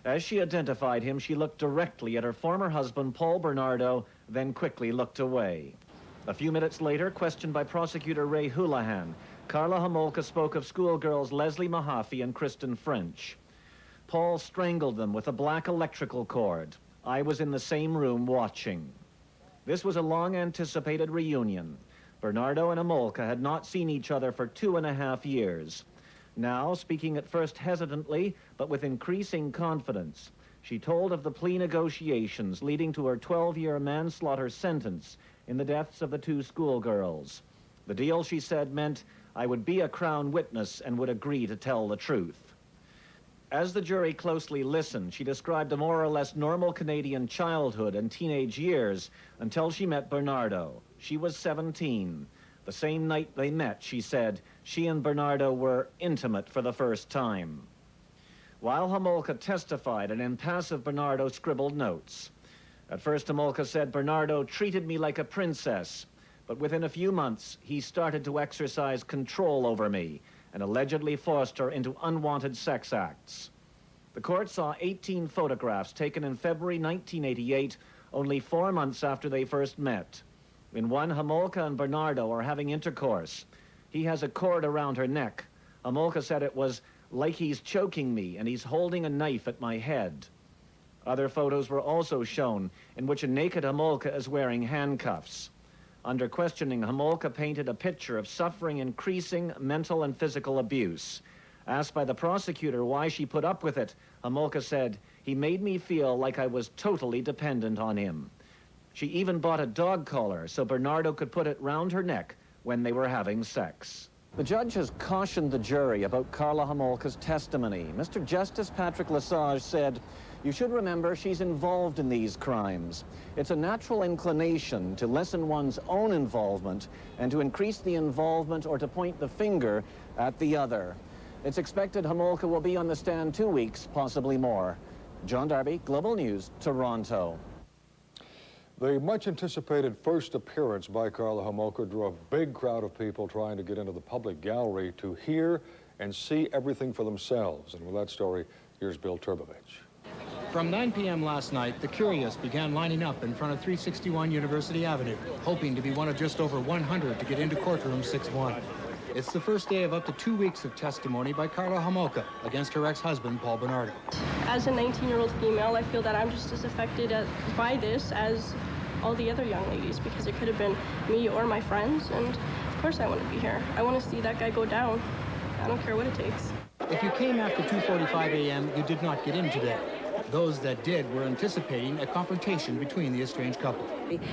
Speaker 25: As she identified him, she looked directly at her former husband, Paul Bernardo, then quickly looked away. A few minutes later, questioned by prosecutor Ray Houlihan, Karla Homolka spoke of schoolgirls Leslie Mahaffy and Kristen French. Paul strangled them with a black electrical cord. I was in the same room watching. This was a long-anticipated reunion. Bernardo and Homolka had not seen each other for 2.5 years. Now, speaking at first hesitantly, but with increasing confidence, she told of the plea negotiations leading to her 12-year manslaughter sentence in the deaths of the two schoolgirls. The deal, she said, meant I would be a Crown witness and would agree to tell the truth. As the jury closely listened, she described a more or less normal Canadian childhood and teenage years until she met Bernardo. She was 17. The same night they met, she said, she and Bernardo were intimate for the first time. While Homolka testified, an impassive Bernardo scribbled notes. At first, Homolka said, Bernardo treated me like a princess, but within a few months, he started to exercise control over me and allegedly forced her into unwanted sex acts. The court saw 18 photographs taken in February 1988, only 4 months after they first met. In one, Homolka and Bernardo are having intercourse. He has a cord around her neck. Homolka said it was like he's choking me and he's holding a knife at my head. Other photos were also shown in which a naked Homolka is wearing handcuffs. Under questioning, Homolka painted a picture of suffering increasing mental and physical abuse. Asked by the prosecutor why she put up with it, Homolka said, he made me feel like I was totally dependent on him. She even bought a dog collar so Bernardo could put it round her neck when they were having sex. The judge has cautioned the jury about Karla Homolka's testimony. Mr. Justice Patrick Lesage said, you should remember she's involved in these crimes. It's a natural inclination to lessen one's own involvement and to increase the involvement or to point the finger at the other. It's expected Homolka will be on the stand 2 weeks, possibly more. John Darby, Global News, Toronto.
Speaker 26: The much-anticipated first appearance by Karla Homolka drew a big crowd of people trying to get into the public gallery to hear and see everything for themselves. And with that story, here's Bill Turbovich.
Speaker 7: From 9 p.m. last night, the curious began lining up in front of 361 University Avenue, hoping to be one of just over 100 to get into courtroom 6-1. It's the first day of up to 2 weeks of testimony by Karla Homolka against her ex-husband, Paul Bernardo.
Speaker 9: As a 19-year-old female, I feel that I'm just as affected by this as all the other young ladies, because it could have been me or my friends, and of course I want to be here. I want to see that guy go down. I don't care what it takes.
Speaker 7: If you came after 2:45 a.m., you did not get in today. Those that did were anticipating a confrontation between the estranged couple.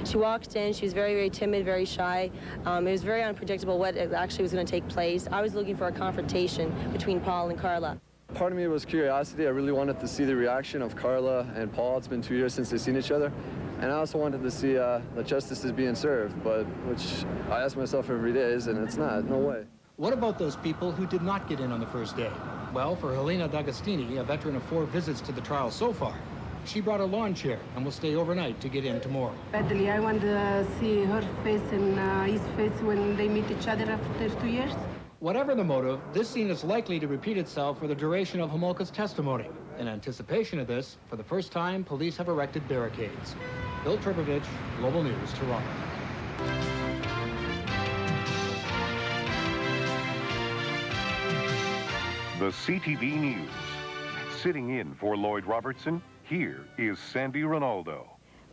Speaker 10: She walked in, she was very, very timid, very shy. It was very unpredictable what actually was going to take place. I was looking for a confrontation between Paul and Karla.
Speaker 23: Part of me was curiosity. I really wanted to see the reaction of Karla and Paul. It's been 2 years since they've seen each other. And I also wanted to see that justice is being served, but which I ask myself every day is, and it's not, no way.
Speaker 7: What about those people who did not get in on the first day? Well, for Helena D'Agostini, a veteran of 4 visits to the trial so far, she brought a lawn chair and will stay overnight to get in tomorrow.
Speaker 12: Badly, I want to see her face and his face when they meet each other after 2 years.
Speaker 7: Whatever the motive, this scene is likely to repeat itself for the duration of Homolka's testimony. In anticipation of this, for the first time, police have erected barricades. Bill Trippovich, Global News, Toronto.
Speaker 14: The CTV News. Sitting in for Lloyd Robertson, here is Sandy Ronaldo.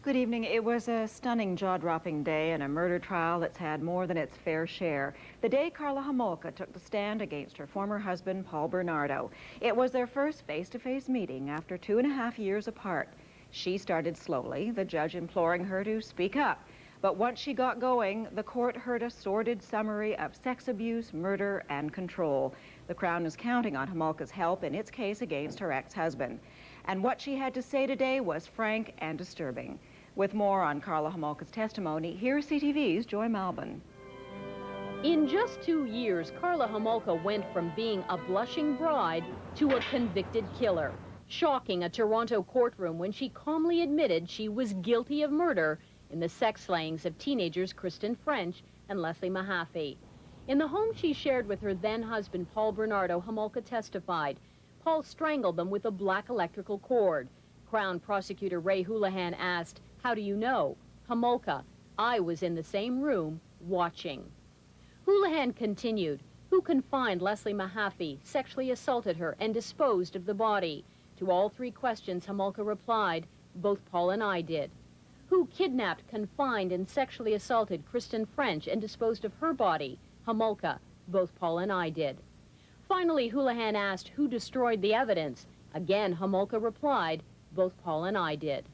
Speaker 15: Good evening. It was a stunning, jaw-dropping day in a murder trial that's had more than its fair share. The day Karla Homolka took the stand against her former husband, Paul Bernardo. It was their first face-to-face meeting after 2.5 years apart. She started slowly, the judge imploring her to speak up. But once she got going, the court heard a sordid summary of sex abuse, murder, and control. The Crown is counting on Homolka's help in its case against her ex-husband. And what she had to say today was frank and disturbing. With more on Karla Homolka's testimony, here's CTV's Joy Malbon.
Speaker 3: In just 2 years, Karla Homolka went from being a blushing bride to a convicted killer, shocking a Toronto courtroom when she calmly admitted she was guilty of murder in the sex slayings of teenagers Kristen French and Leslie Mahaffy. In the home she shared with her then-husband, Paul Bernardo, Homolka testified. Paul strangled them with a black electrical cord. Crown Prosecutor Ray Houlihan asked, "How do you know?" Homolka, "I was in the same room, watching." Houlihan continued, "Who confined Leslie Mahaffy, sexually assaulted her, and disposed of the body?" To all 3 questions, Homolka replied, "Both Paul and I did." Who kidnapped, confined, and sexually assaulted Kristen French and disposed of her body? Homolka, "Both Paul and I did." Finally, Houlihan asked, "Who destroyed the evidence?" Again, Homolka replied, "Both Paul and I did."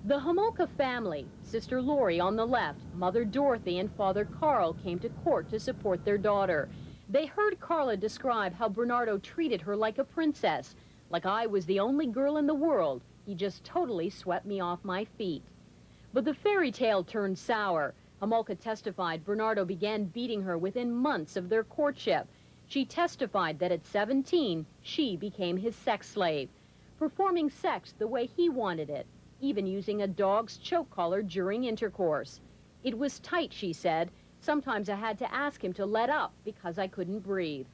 Speaker 3: The Homolka family, Sister Lori on the left, Mother Dorothy, and Father Carl came to court to support their daughter. They heard Karla describe how Bernardo treated her like a princess, like I was the only girl in the world. He just totally swept me off my feet. But the fairy tale turned sour. Homolka testified Bernardo began beating her within months of their courtship. She testified that at 17, she became his sex slave, performing sex the way he wanted it, even using a dog's choke collar during intercourse. It was tight, she said. Sometimes I had to ask him to let up because I couldn't breathe.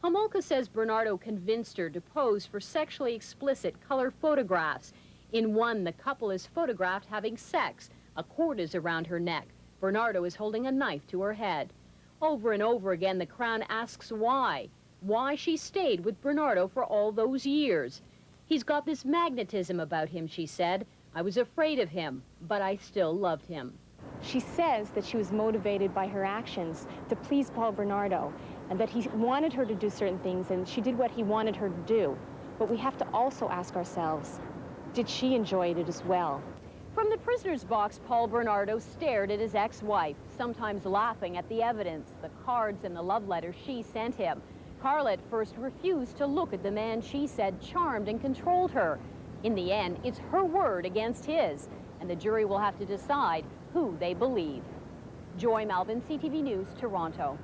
Speaker 3: Homolka says Bernardo convinced her to pose for sexually explicit color photographs. In one, the couple is photographed having sex. A cord is around her neck. Bernardo is holding a knife to her head. Over and over again, the Crown asks why she stayed with Bernardo for all those years. He's got this magnetism about him, she said. I was afraid of him, but I still loved him.
Speaker 27: She says that she was motivated by her actions to please Paul Bernardo, and that he wanted her to do certain things, and she did what he wanted her to do. But we have to also ask ourselves, did she enjoy it as well?
Speaker 3: From the prisoner's box, Paul Bernardo stared at his ex-wife, sometimes laughing at the evidence, the cards and the love letter she sent him. Karla at first refused to look at the man she said charmed and controlled her. In the end, it's her word against his, and the jury will have to decide who they believe. Joy Malbon, CTV News, Toronto.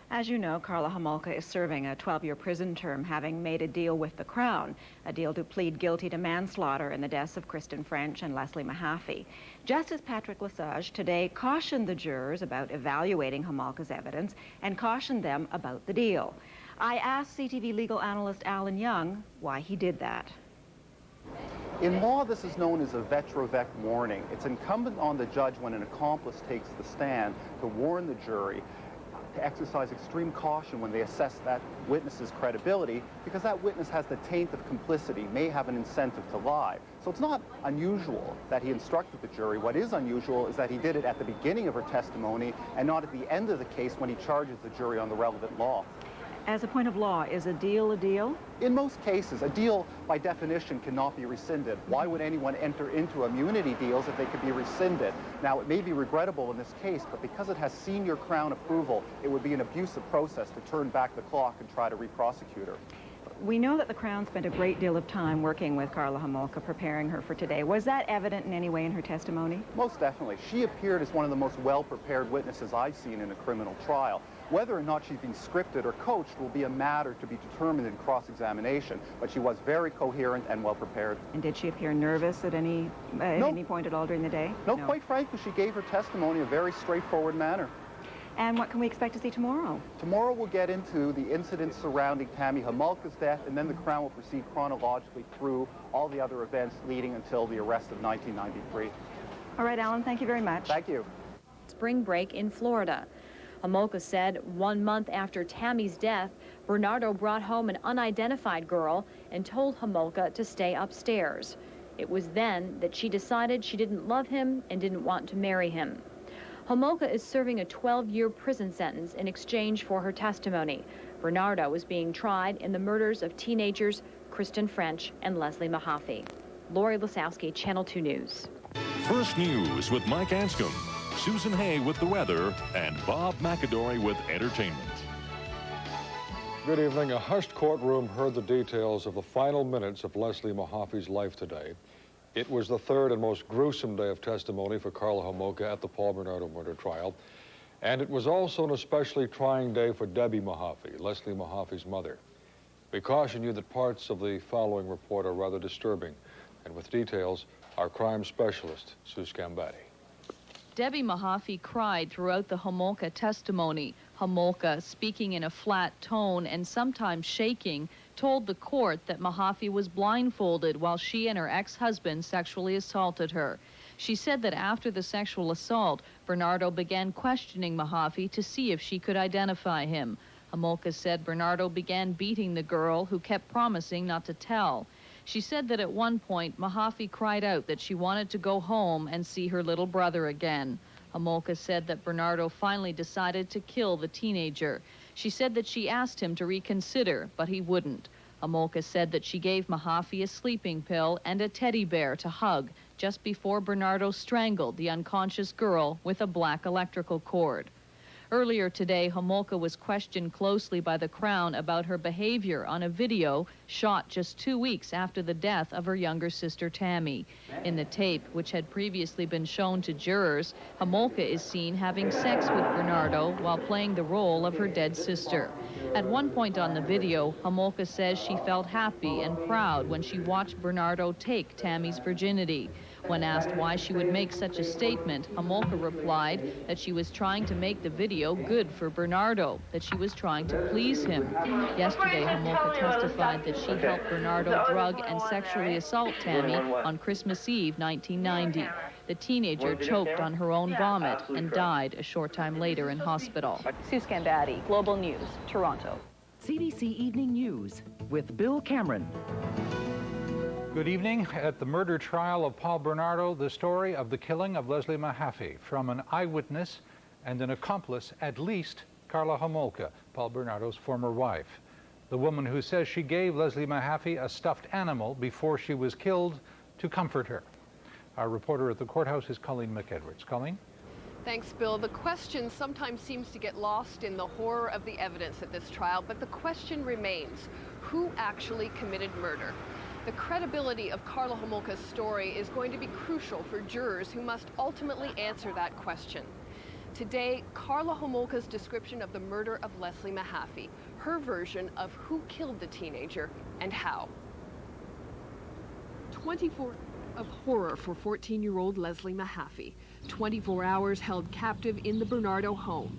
Speaker 15: As you know, Karla Homolka is serving a 12-year prison term, having made a deal with the Crown, a deal to plead guilty to manslaughter in the deaths of Kristen French and Leslie Mahaffy. Justice Patrick Lesage today cautioned the jurors about evaluating Homolka's evidence and cautioned them about the deal. I asked CTV legal analyst Alan Young why he did that.
Speaker 2: In law, this is known as a vetrovec warning. It's incumbent on the judge when an accomplice takes the stand to warn the jury to exercise extreme caution when they assess that witness's credibility, because that witness has the taint of complicity, may have an incentive to lie. So it's not unusual that he instructed the jury. What is unusual is that he did it at the beginning of her testimony and not at the end of the case when he charges the jury on the relevant law.
Speaker 15: As a point of law, is a deal a deal?
Speaker 2: In most cases, a deal by definition cannot be rescinded. Why would anyone enter into immunity deals if they could be rescinded? Now, it may be regrettable in this case, but because it has senior Crown approval, it would be an abusive process to turn back the clock and try to re-prosecute her.
Speaker 15: We know that the Crown spent a great deal of time working with Karla Homolka, preparing her for today. Was that evident in any way in her testimony?
Speaker 2: Most definitely. She appeared as one of the most well-prepared witnesses I've seen in a criminal trial. Whether or not she's been scripted or coached will be a matter to be determined in cross-examination, but she was very coherent and well-prepared.
Speaker 15: And did she appear nervous at any point at all during the day?
Speaker 2: No, quite frankly, she gave her testimony in a very straightforward manner.
Speaker 15: And what can we expect to see tomorrow?
Speaker 2: Tomorrow we'll get into the incidents surrounding Tammy Homolka's death, and then the Crown will proceed chronologically through all the other events leading until the arrest of 1993.
Speaker 15: All right, Alan, thank you very much.
Speaker 2: Thank you.
Speaker 5: Spring break in Florida. Homolka said 1 month after Tammy's death, Bernardo brought home an unidentified girl and told Homolka to stay upstairs. It was then that she decided she didn't love him and didn't want to marry him. Homolka is serving a 12-year prison sentence in exchange for her testimony. Bernardo is being tried in the murders of teenagers Kristen French and Leslie Mahaffy. Lori Lasowski, Channel 2 News.
Speaker 8: First News with Mike Anscombe, Susan Hay with the weather, and Bob McAdory with entertainment.
Speaker 26: Good evening. A hushed courtroom heard the details of the final minutes of Leslie Mahaffy's life today. It was the third and most gruesome day of testimony for Karla Homolka at the Paul Bernardo murder trial. And it was also an especially trying day for Debbie Mahaffy, Leslie Mahaffy's mother. We caution you that parts of the following report are rather disturbing. And with details, our crime specialist, Sue Scambatti.
Speaker 3: Debbie Mahaffy cried throughout the Homolka testimony. Homolka, speaking in a flat tone and sometimes shaking, told the court that Mahaffy was blindfolded while she and her ex-husband sexually assaulted her. She said that after the sexual assault, Bernardo began questioning Mahaffy to see if she could identify him. Homolka said Bernardo began beating the girl, who kept promising not to tell. She said that at one point, Mahaffy cried out that she wanted to go home and see her little brother again. Homolka said that Bernardo finally decided to kill the teenager. She said that she asked him to reconsider, but he wouldn't. Homolka said that she gave Mahaffy a sleeping pill and a teddy bear to hug just before Bernardo strangled the unconscious girl with a black electrical cord. Earlier today, Homolka was questioned closely by the Crown about her behavior on a video shot just 2 weeks after the death of her younger sister, Tammy. In the tape, which had previously been shown to jurors, Homolka is seen having sex with Bernardo while playing the role of her dead sister. At one point on the video, Homolka says she felt happy and proud when she watched Bernardo take Tammy's virginity. When asked why she would make such a statement, Homolka replied that she was trying to make the video good for Bernardo, that she was trying to please him. Yesterday, Homolka testified that she helped Bernardo drug and sexually assault Tammy on Christmas Eve, 1990. The teenager choked on her own vomit and died a short time later in hospital.
Speaker 5: Sue Scambatti, Global News, Toronto.
Speaker 13: CBC Evening News with Bill Cameron.
Speaker 17: Good evening. At the murder trial of Paul Bernardo, the story of the killing of Leslie Mahaffy from an eyewitness and an accomplice, at least Karla Homolka, Paul Bernardo's former wife. The woman who says she gave Leslie Mahaffy a stuffed animal before she was killed to comfort her. Our reporter at the courthouse is Colleen McEdwards. Colleen?
Speaker 1: Thanks, Bill. The question sometimes seems to get lost in the horror of the evidence at this trial, but the question remains, who actually committed murder? The credibility of Karla Homolka's story is going to be crucial for jurors who must ultimately answer that question. Today, Karla Homolka's description of the murder of Leslie Mahaffy, her version of who killed the teenager and how. 24 of horror for 14-year-old Leslie Mahaffy. 24 hours held captive in the Bernardo home.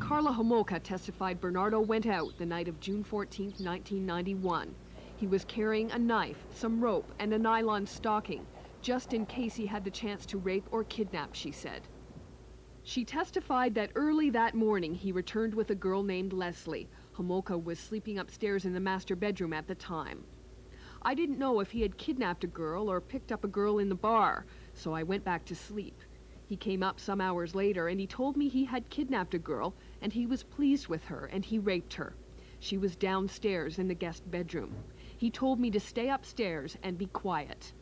Speaker 1: Karla Homolka testified Bernardo went out the night of June 14, 1991. He was carrying a knife, some rope, and a nylon stocking, just in case he had the chance to rape or kidnap, she said. She testified that early that morning he returned with a girl named Leslie. Homolka was sleeping upstairs in the master bedroom at the time. I didn't know if he had kidnapped a girl or picked up a girl in the bar, so I went back to sleep. He came up some hours later and he told me he had kidnapped a girl and he was pleased with her and he raped her. She was downstairs in the guest bedroom. He told me to stay upstairs and be quiet.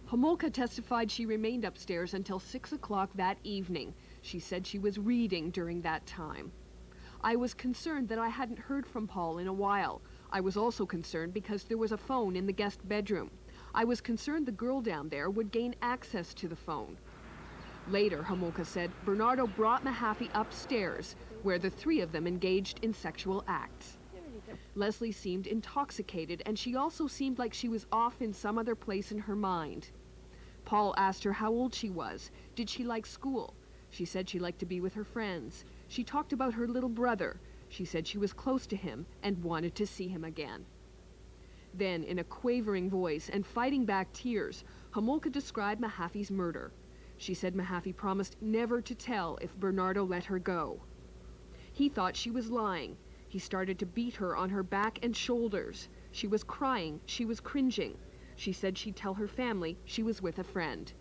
Speaker 1: Homolka testified she remained upstairs until 6 o'clock that evening. She said she was reading during that time. I was concerned that I hadn't heard from Paul in a while. I was also concerned because there was a phone in the guest bedroom. I was concerned the girl down there would gain access to the phone. Later, Homolka said, Bernardo brought Mahaffy upstairs, where the three of them engaged in sexual acts. Leslie seemed intoxicated, and she also seemed like she was off in some other place in her mind. Paul asked her how old she was. Did she like school? She said she liked to be with her friends. She talked about her little brother. She said she was close to him and wanted to see him again. Then, in a quavering voice and fighting back tears, Homolka described Mahaffy's murder. She said Mahaffy promised never to tell if Bernardo let her go. He thought she was lying. He started to beat her on her back and shoulders. She was crying. She was cringing. She said she'd tell her family she was with a friend.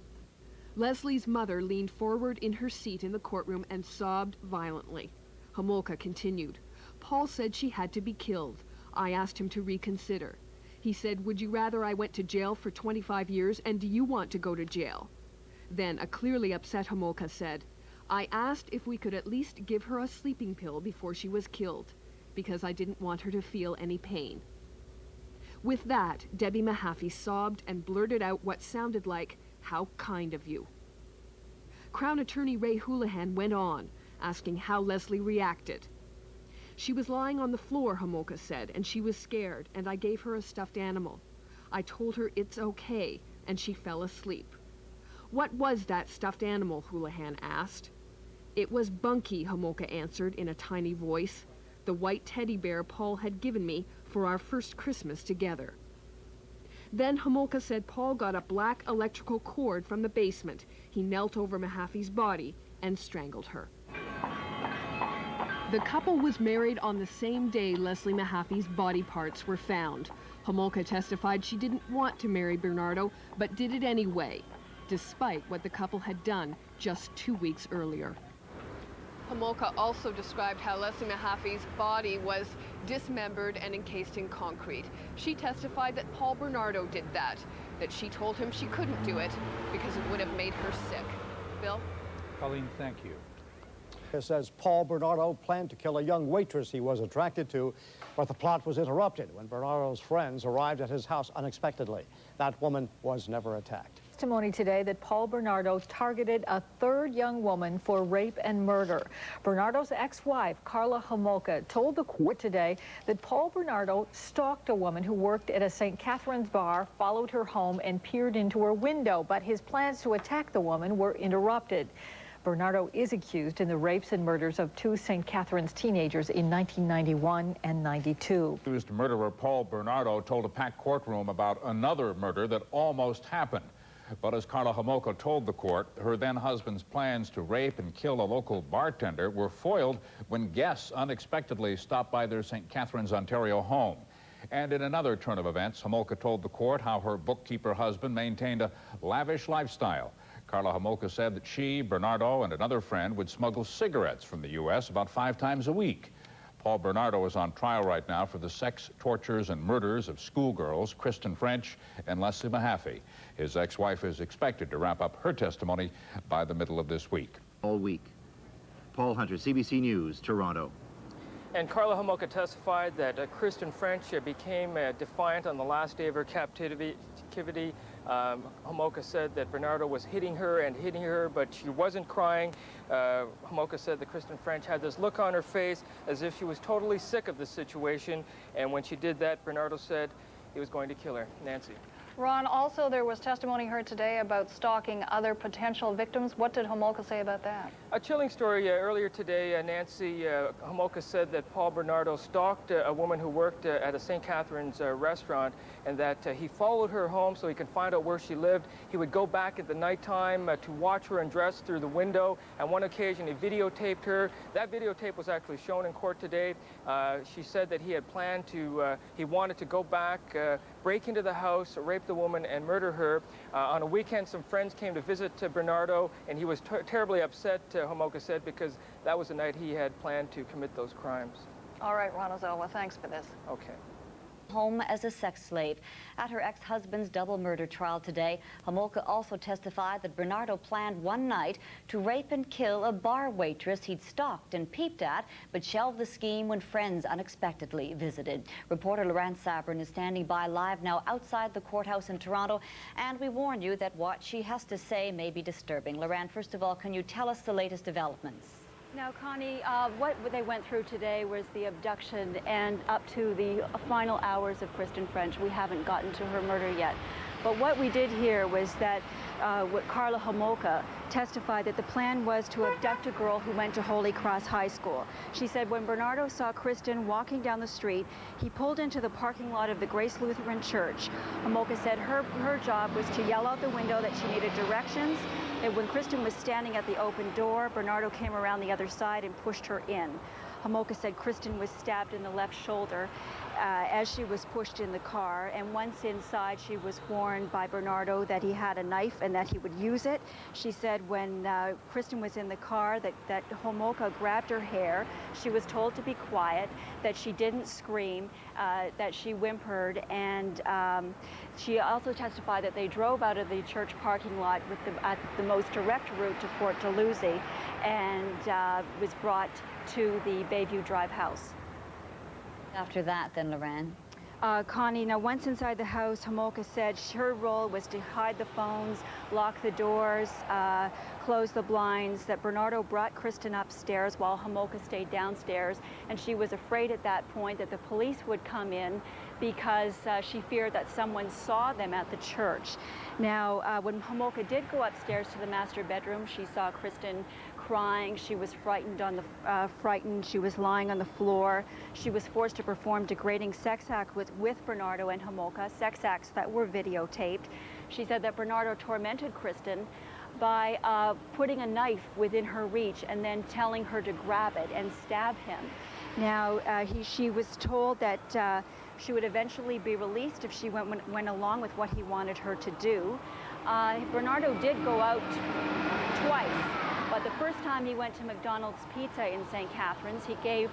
Speaker 1: Leslie's mother leaned forward in her seat in the courtroom and sobbed violently. Homolka continued. Paul said she had to be killed. I asked him to reconsider. He said, would you rather I went to jail for 25 years, and do you want to go to jail? Then a clearly upset Homolka said, I asked if we could at least give her a sleeping pill before she was killed, because I didn't want her to feel any pain. With that, Debbie Mahaffy sobbed and blurted out what sounded like, how kind of you. Crown Attorney Ray Houlihan went on, asking how Leslie reacted. She was lying on the floor, Homolka said, and she was scared, and I gave her a stuffed animal. I told her it's okay, and she fell asleep. What was that stuffed animal? Houlihan asked. It was Bunky, Homolka answered in a tiny voice, the white teddy bear Paul had given me for our first Christmas together. Then Homolka said Paul got a black electrical cord from the basement. He knelt over Mahaffy's body and strangled her. The couple was married on the same day Leslie Mahaffy's body parts were found. Homolka testified she didn't want to marry Bernardo, but did it anyway, despite what the couple had done just 2 weeks earlier. Homolka also described how Leslie Mahaffy's body was dismembered and encased in concrete. She testified that Paul Bernardo did that she told him she couldn't do it because it would have made her sick. Bill?
Speaker 17: Colleen, thank you.
Speaker 11: It says Paul Bernardo planned to kill a young waitress he was attracted to, but the plot was interrupted when Bernardo's friends arrived at his house unexpectedly. That woman was never attacked.
Speaker 16: Testimony today that Paul Bernardo targeted a third young woman for rape and murder. Bernardo's ex-wife, Karla Homolka, told the court today that Paul Bernardo stalked a woman who worked at a St. Catharines bar, followed her home, and peered into her window, but his plans to attack the woman were interrupted. Bernardo is accused in the rapes and murders of two St. Catharines teenagers in 1991 and 92.
Speaker 18: Accused murderer Paul Bernardo told a packed courtroom about another murder that almost happened. But as Karla Homolka told the court, her then-husband's plans to rape and kill a local bartender were foiled when guests unexpectedly stopped by their St. Catharines, Ontario home. And in another turn of events, Homolka told the court how her bookkeeper husband maintained a lavish lifestyle. Karla Homolka said that she, Bernardo, and another friend would smuggle cigarettes from the U.S. about 5 times a week. Paul Bernardo is on trial right now for the sex, tortures, and murders of schoolgirls Kristen and Leslie Mahaffy. His ex-wife is expected to wrap up her testimony by the middle of this week.
Speaker 19: All week. Paul Hunter, CBC News, Toronto.
Speaker 20: And Karla Homolka testified that Kristen became defiant on the last day of her captivity. Homolka said that Bernardo was hitting her, but she wasn't crying. Homolka said that Kristen had this look on her face as if she was totally sick of the situation, and when she did that, Bernardo said he was going to kill her. Nancy.
Speaker 16: Ron, also there was testimony heard today about stalking other potential victims. What did Homolka say about that?
Speaker 20: A chilling story. Earlier today, Nancy Homolka said that Paul Bernardo stalked a woman who worked at a St. Catharines restaurant, and that he followed her home so he could find out where she lived. He would go back at the nighttime to watch her undress through the window. On one occasion, he videotaped her. That videotape was actually shown in court today. She said that he had planned to, he wanted to go back, break into the house, rape the woman, and murder her. On a weekend, some friends came to visit Bernardo, and he was terribly upset, Homolka said, because that was the night he had planned to commit those crimes.
Speaker 16: All right, Ron Ozawa, thanks for this.
Speaker 20: Okay.
Speaker 4: Home as a sex slave. At her ex-husband's double murder trial today, Homolka also testified that Bernardo planned one night to rape and kill a bar waitress he'd stalked and peeped at, but shelved the scheme when friends unexpectedly visited. Reporter Loran Sabrin is standing by live now outside the courthouse in Toronto, and we warn you that what she has to say may be disturbing. Loran, first of all, can you tell us the latest developments?
Speaker 5: Now, Connie, what they went through today was the abduction, and up to the final hours of Kristen French. We haven't gotten to her murder yet. But what we did hear was that Karla Homolka testified that the plan was to abduct a girl who went to Holy Cross High School. She said when Bernardo saw Kristen walking down the street, he pulled into the parking lot of the Grace Lutheran Church. Homolka said her job was to yell out the window that she needed directions, and when Kristen was standing at the open door, Bernardo came around the other side and pushed her in. Homolka said Kristen was stabbed in the left shoulder as she was pushed in the car, and once inside she was warned by Bernardo that he had a knife and that he would use it. She said when Kristen was in the car that Homolka grabbed her hair. She was told to be quiet, that she didn't scream, that she whimpered, and she also testified that they drove out of the church parking lot at the most direct route to Port Dalhousie, and was brought to the Bayview Drive house.
Speaker 4: After that, then, Loran?
Speaker 5: Connie, now once inside the house, Homolka said her role was to hide the phones, lock the doors, close the blinds, that Bernardo brought Kristen upstairs while Homolka stayed downstairs, and she was afraid at that point that the police would come in because she feared that someone saw them at the church. Now, when Homolka did go upstairs to the master bedroom, she saw Kristen crying. She was frightened. She was lying on the floor. She was forced to perform degrading sex acts with Bernardo and Homolka, sex acts that were videotaped. She said that Bernardo tormented Kristen by putting a knife within her reach and then telling her to grab it and stab him. Now, she was told that she would eventually be released if she went along with what he wanted her to do. Bernardo did go out twice, but the first time he went to McDonald's Pizza in St. Catharines, he gave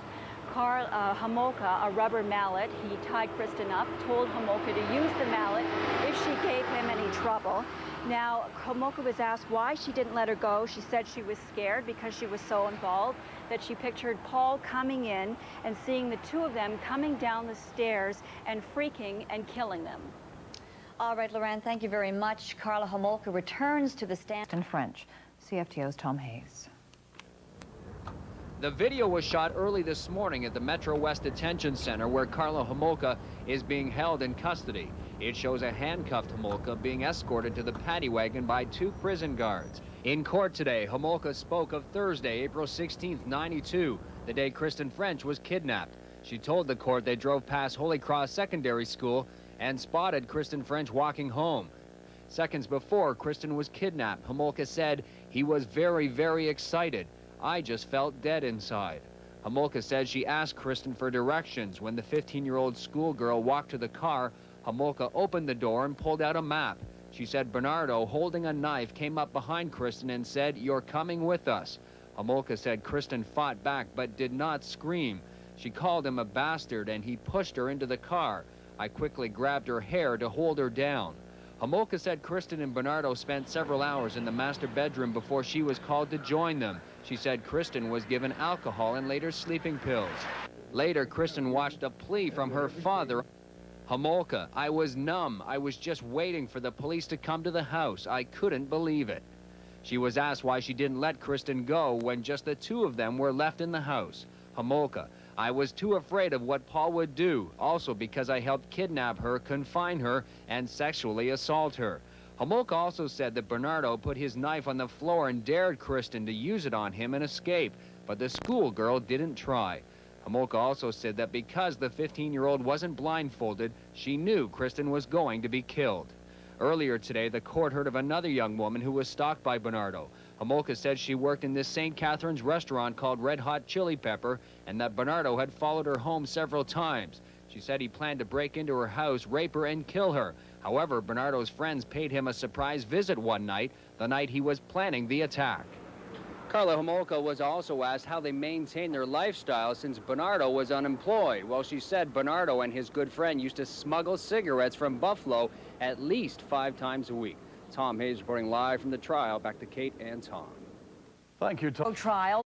Speaker 5: Homolka a rubber mallet. He tied Kristen up, told Homolka to use the mallet if she gave him any trouble. Now, Homolka was asked why she didn't let her go. She said she was scared because she was so involved, that she pictured Paul coming in and seeing the two of them coming down the stairs and freaking and killing them.
Speaker 4: All right, Loran, thank you very much. Karla Homolka returns to the stand.
Speaker 15: In French, CFTO's Tom Hayes.
Speaker 6: The video was shot early this morning at the Metro West Detention Center, where Karla Homolka is being held in custody. It shows a handcuffed Homolka being escorted to the paddy wagon by two prison guards. In court today, Homolka spoke of Thursday, April 16th, 92, the day Kristen French was kidnapped. She told the court they drove past Holy Cross Secondary School and spotted Kristen French walking home. Seconds before Kristen was kidnapped, Homolka said, "He was very, very excited. I just felt dead inside." Homolka said she asked Kristen for directions. When the 15-year-old schoolgirl walked to the car, Homolka opened the door and pulled out a map. She said Bernardo, holding a knife, came up behind Kristen and said, "You're coming with us." Homolka said Kristen fought back but did not scream. She called him a bastard and he pushed her into the car. I quickly grabbed her hair to hold her down. Homolka said Kristen and Bernardo spent several hours in the master bedroom before she was called to join them. She said Kristen was given alcohol and later sleeping pills. Later, Kristen watched a plea from her father. Homolka, "I was numb. I was just waiting for the police to come to the house. I couldn't believe it." She was asked why she didn't let Kristen go when just the two of them were left in the house. Homolka, I was too afraid of what Paul would do, also because I helped kidnap her, confine her, and sexually assault her. Homolka also said that Bernardo put his knife on the floor and dared Kristen to use it on him and escape, but the schoolgirl didn't try. Homolka also said that because the 15-year-old wasn't blindfolded, she knew Kristen was going to be killed. Earlier today, the court heard of another young woman who was stalked by Bernardo. Homolka said she worked in this St. Catharines restaurant called Red Hot Chili Pepper and that Bernardo had followed her home several times. She said he planned to break into her house, rape her, and kill her. However, Bernardo's friends paid him a surprise visit one night, the night he was planning the attack.
Speaker 9: Karla Homolka was also asked how they maintained their lifestyle since Bernardo was unemployed. Well, she said Bernardo and his good friend used to smuggle cigarettes from Buffalo at least 5 times a week. Tom Hayes reporting live from the trial. Back to Kate and Tom.
Speaker 26: Thank you, Tom.
Speaker 10: Trial.